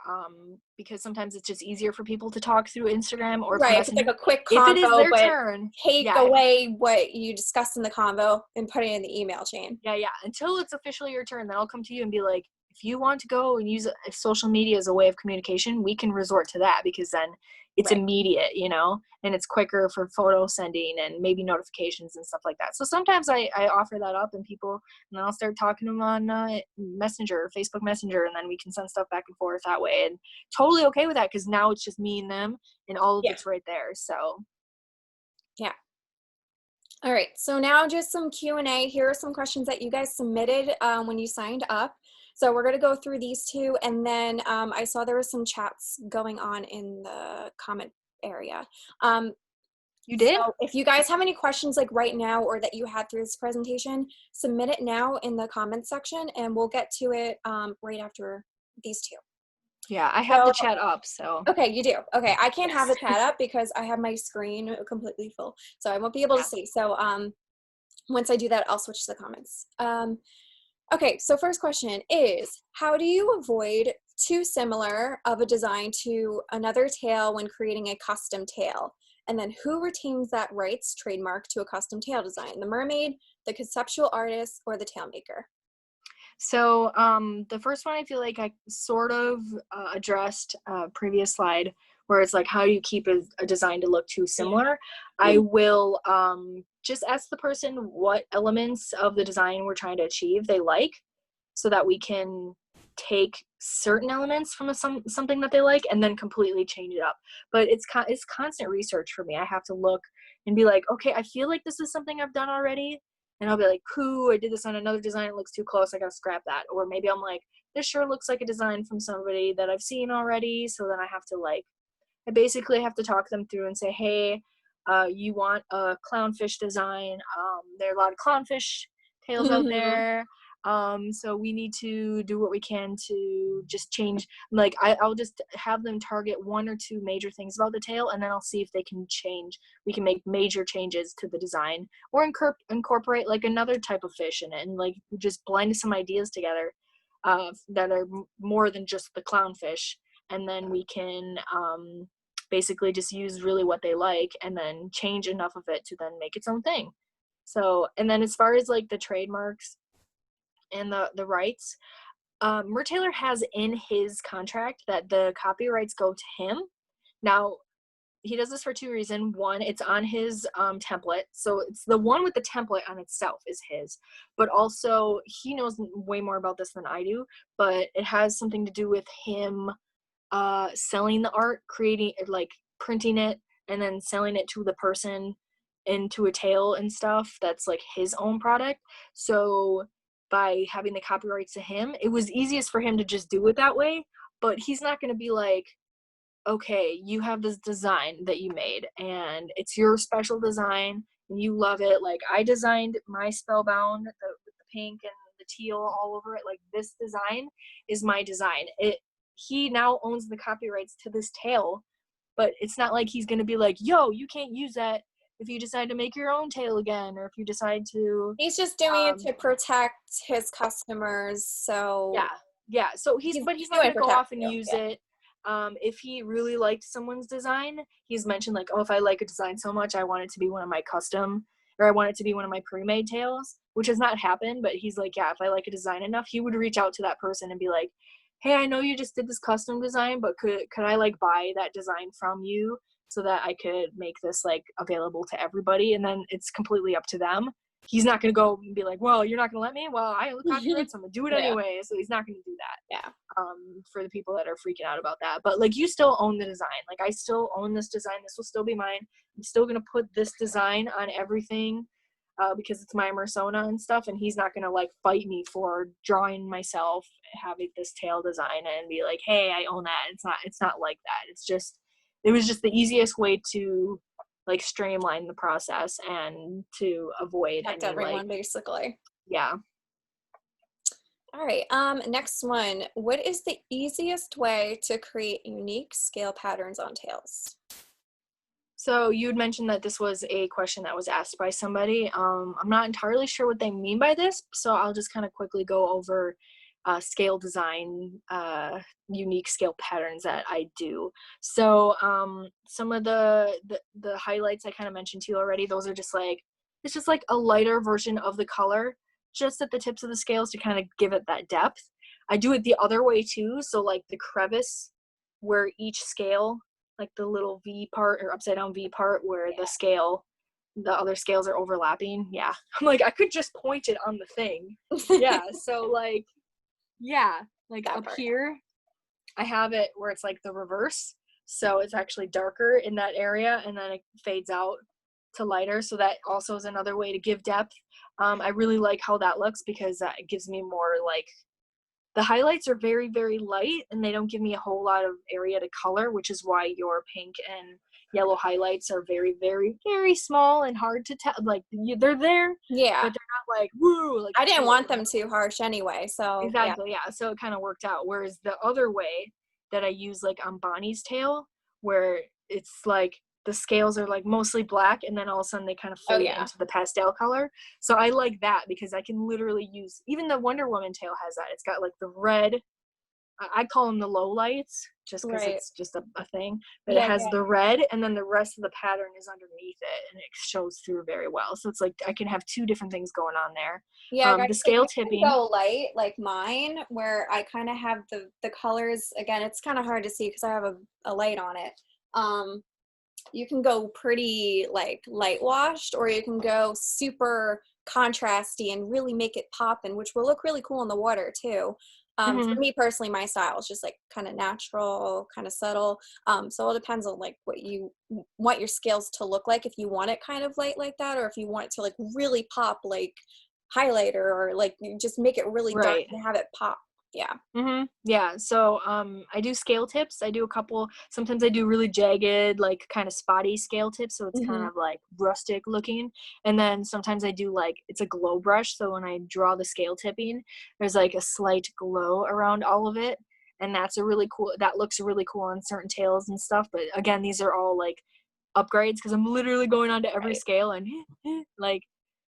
because sometimes it's just easier for people to talk through Instagram or it's like a quick convo, if it is their turn, take away what you discussed in the convo and put it in the email chain. Yeah, until it's officially your turn, then I'll come to you and be like, if you want to go and use social media as a way of communication, we can resort to that, because then it's immediate, and it's quicker for photo sending and maybe notifications and stuff like that. So sometimes I offer that up, and then I'll start talking to them on Messenger, Facebook Messenger, and then we can send stuff back and forth that way. And totally okay with that, because now it's just me and them, and all of it's right there. So yeah. All right. So now just some Q&A. Here are some questions that you guys submitted when you signed up. So we're going to go through these two, and then I saw there was some chats going on in the comment area. You did? So if you guys have any questions like right now or that you had through this presentation, submit it now in the comments section, and we'll get to it right after these two. Yeah, I have the chat up, so. Okay, you do. Okay, I can't have the chat up because I have my screen completely full, so I won't be able to see. So once I do that, I'll switch to the comments. Okay, so first question is, how do you avoid too similar of a design to another tail when creating a custom tail? And then who retains that rights trademark to a custom tail design? The mermaid, the conceptual artist, or the tail maker? So the first one I feel like I sort of addressed previous slide, where it's like, how do you keep a design to look too similar? I will just ask the person what elements of the design we're trying to achieve they like, so that we can take certain elements from something that they like and then completely change it up. But it's constant research for me. I have to look and be like, okay, I feel like this is something I've done already, and I'll be like, I did this on another design, it looks too close, I gotta scrap that. Or maybe I'm like, this sure looks like a design from somebody that I've seen already, so then I have to like, I basically have to talk them through and say, hey, you want a clownfish design, there are a lot of clownfish tails out there, so we need to do what we can to just change, like I'll just have them target 1 or 2 major things about the tail, and then I'll see if we can make major changes to the design, or incorporate like another type of fish in it, and like just blend some ideas together that are more than just the clownfish, and then we can basically just use really what they like and then change enough of it to then make its own thing. So, and then as far as like the trademarks and the rights, Mertailor has in his contract that the copyrights go to him. Now, he does this for 2 reasons. One, it's on his template, so it's the one with the template on itself is his, but also he knows way more about this than I do, but it has something to do with him selling the art, creating, like printing it and then selling it to the person into a tail and stuff that's like his own product. So by having the copyrights to him, it was easiest for him to just do it that way. But he's not going to be like, okay, you have this design that you made and it's your special design and you love it. Like I designed my Spellbound with the pink and the teal all over it. Like this design is my design. He now owns the copyrights to this tail, but it's not like he's going to be like, yo, you can't use that if you decide to make your own tail again, or if you decide to. He's just doing it to protect his customers. So yeah. So he's not going to go off and use it. If he really liked someone's design, he's mentioned like, oh, if I like a design so much, I want it to be one of my custom, or I want it to be one of my pre-made tails, which has not happened. But he's like, yeah, if I like a design enough, he would reach out to that person and be like, hey, I know you just did this custom design, but could I like buy that design from you so that I could make this like available to everybody? And then it's completely up to them. He's not going to go and be like, well, you're not going to let me? Well, I own the copyright, so I'm going to do it anyway. So he's not going to do that. Yeah. For the people that are freaking out about that. But like, you still own the design. Like, I still own this design. This will still be mine. I'm still going to put this design on everything because it's my persona and stuff. And he's not going to like fight me for drawing myself, having this tail design and be like, hey, I own that. It's not like that. It was just the easiest way to like streamline the process and to avoid protect any, everyone, like, basically. Yeah. All right. Next one. What is the easiest way to create unique scale patterns on tails? So you had mentioned that this was a question that was asked by somebody. I'm not entirely sure what they mean by this, so I'll just kind of quickly go over scale design, unique scale patterns that I do. So some of the highlights I kind of mentioned to you already, those are just like, it's just like a lighter version of the color, just at the tips of the scales to kind of give it that depth. I do it the other way too, so like the crevice where each scale, like the little V part or upside down V part where the other scales are overlapping. Yeah. I'm like, I could just point it on the thing. Yeah. So like, yeah, like that up part. Here, I have it where it's like the reverse. So it's actually darker in that area and then it fades out to lighter. So that also is another way to give depth. I really like how that looks because that gives me more like, the highlights are very, very light and they don't give me a whole lot of area to color, which is why your pink and yellow highlights are very, very, very small and hard to tell. Like, they're there, yeah, but they're not like, woo. Like, I didn't want them too harsh anyway, so. Exactly, yeah. So it kind of worked out. Whereas the other way that I use, like on Bonnie's tail, where it's like the scales are like mostly black and then all of a sudden they kind of fade into the pastel color. So I like that because I can literally use, even the Wonder Woman tail has that. It's got like the red, I call them the low lights just because it's just a thing, but it has the red and then the rest of the pattern is underneath it and it shows through very well. So it's like I can have 2 different things going on there. Yeah, the scale tipping. Go light like mine, where I kind of have the colors. Again, it's kind of hard to see because I have a light on it. You can go pretty like light washed, or you can go super contrasty and really make it pop, and which will look really cool in the water too. For me personally, my style is just like kind of natural, kind of subtle. So it depends on like what you want your scales to look like. If you want it kind of light like that, or if you want it to like really pop like highlighter, or like you just make it really dark and have it pop. Yeah. Yeah. So I do scale tips. I do a couple. Sometimes I do really jagged, like kind of spotty scale tips, so it's kind of like rustic looking. And then sometimes I do like, it's a glow brush, so when I draw the scale tipping, there's like a slight glow around all of it, and that's a really cool. That looks really cool on certain tails and stuff. But again, these are all like upgrades because I'm literally going onto every scale and like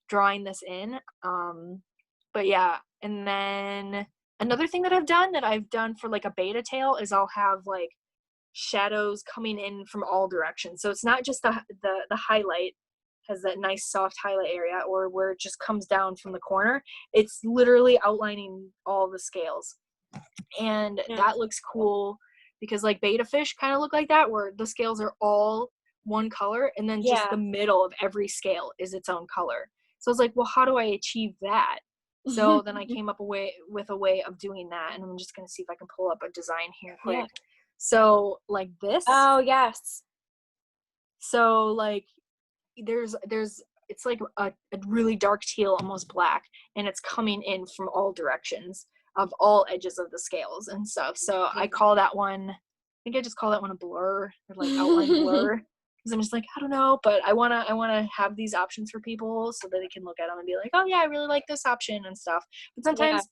drawing this in. But yeah, and then another thing that I've done for like a beta tail is I'll have like shadows coming in from all directions. So it's not just the highlight has that nice soft highlight area, or where it just comes down from the corner. It's literally outlining all the scales. And that looks cool because like beta fish kind of look like that, where the scales are all one color, and then just the middle of every scale is its own color. So I was like, well, how do I achieve that? So then I came up with a way of doing that, and I'm just going to see if I can pull up a design here quick. Yeah. So like this. Oh, yes. So like there's it's like a really dark teal, almost black, and it's coming in from all directions of all edges of the scales and stuff. So I call that one, I think I just call that one a blur, or like outline blur. Because I'm just like, I don't know, but I wanna have these options for people so that they can look at them and be like, oh yeah, I really like this option and stuff. But sometimes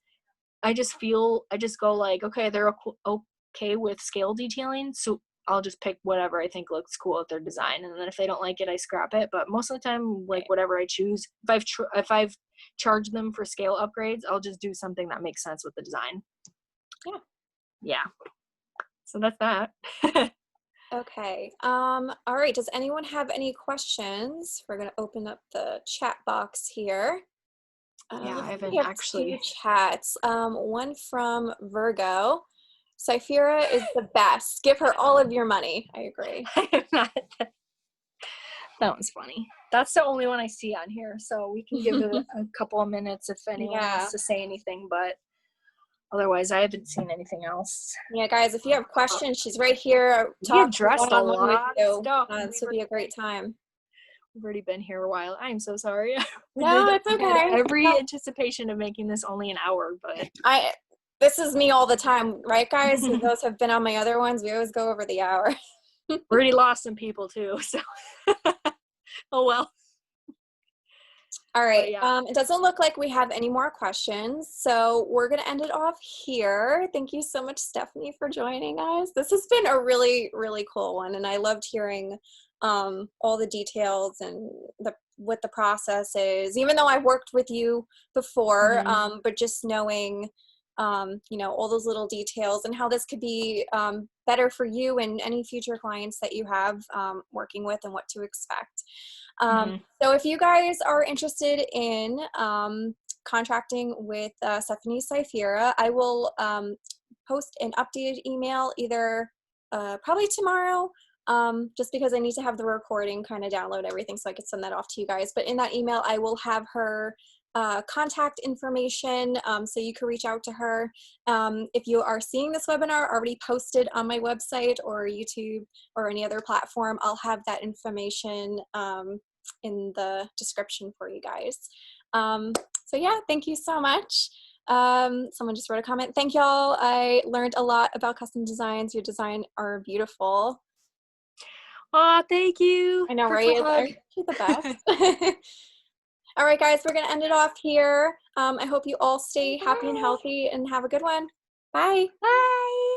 I just go like, okay, they're okay with scale detailing, so I'll just pick whatever I think looks cool with their design, and then if they don't like it, I scrap it. But most of the time, like whatever I choose, if I've charged them for scale upgrades, I'll just do something that makes sense with the design. Yeah. So that's that. Okay. All right. Does anyone have any questions? We're gonna open up the chat box here. Yeah, I haven't we have actually. 2 chats. One from Virgo. Syphira is the best. Give her all of your money. I agree. That was funny. That's the only one I see on here, so we can give it a couple of minutes if anyone wants to say anything, but otherwise I haven't seen anything else. Yeah, guys, if you have questions, she's right here. We addressed a lot of stuff. This would be a great time. We've already been here a while. I'm so sorry. No, it's okay. Every anticipation of making this only an hour, but this is me all the time, right, guys? Those have been on my other ones. We always go over the hour. We already lost some people too, so oh well. All right. It doesn't look like we have any more questions, so we're going to end it off here. Thank you so much, Stephanie, for joining us. This has been a really, really cool one, and I loved hearing all the details and what the process is, even though I've worked with you before, but just knowing you know, all those little details and how this could be better for you and any future clients that you have working with, and what to expect. So if you guys are interested in contracting with Stephanie Syphira, I will post an updated email either probably tomorrow, just because I need to have the recording kind of download everything so I could send that off to you guys. But in that email, I will have her contact information, so you can reach out to her. If you are seeing this webinar already posted on my website or YouTube or any other platform, I'll have that information in the description for you guys. So yeah, thank you so much. Someone just wrote a comment. Thank y'all. I learned a lot about custom designs. Your design are beautiful. Oh, thank you. I know, right? You're the best. All right, guys, we're going to end it off here. I hope you all stay happy and healthy and have a good one. Bye. Bye.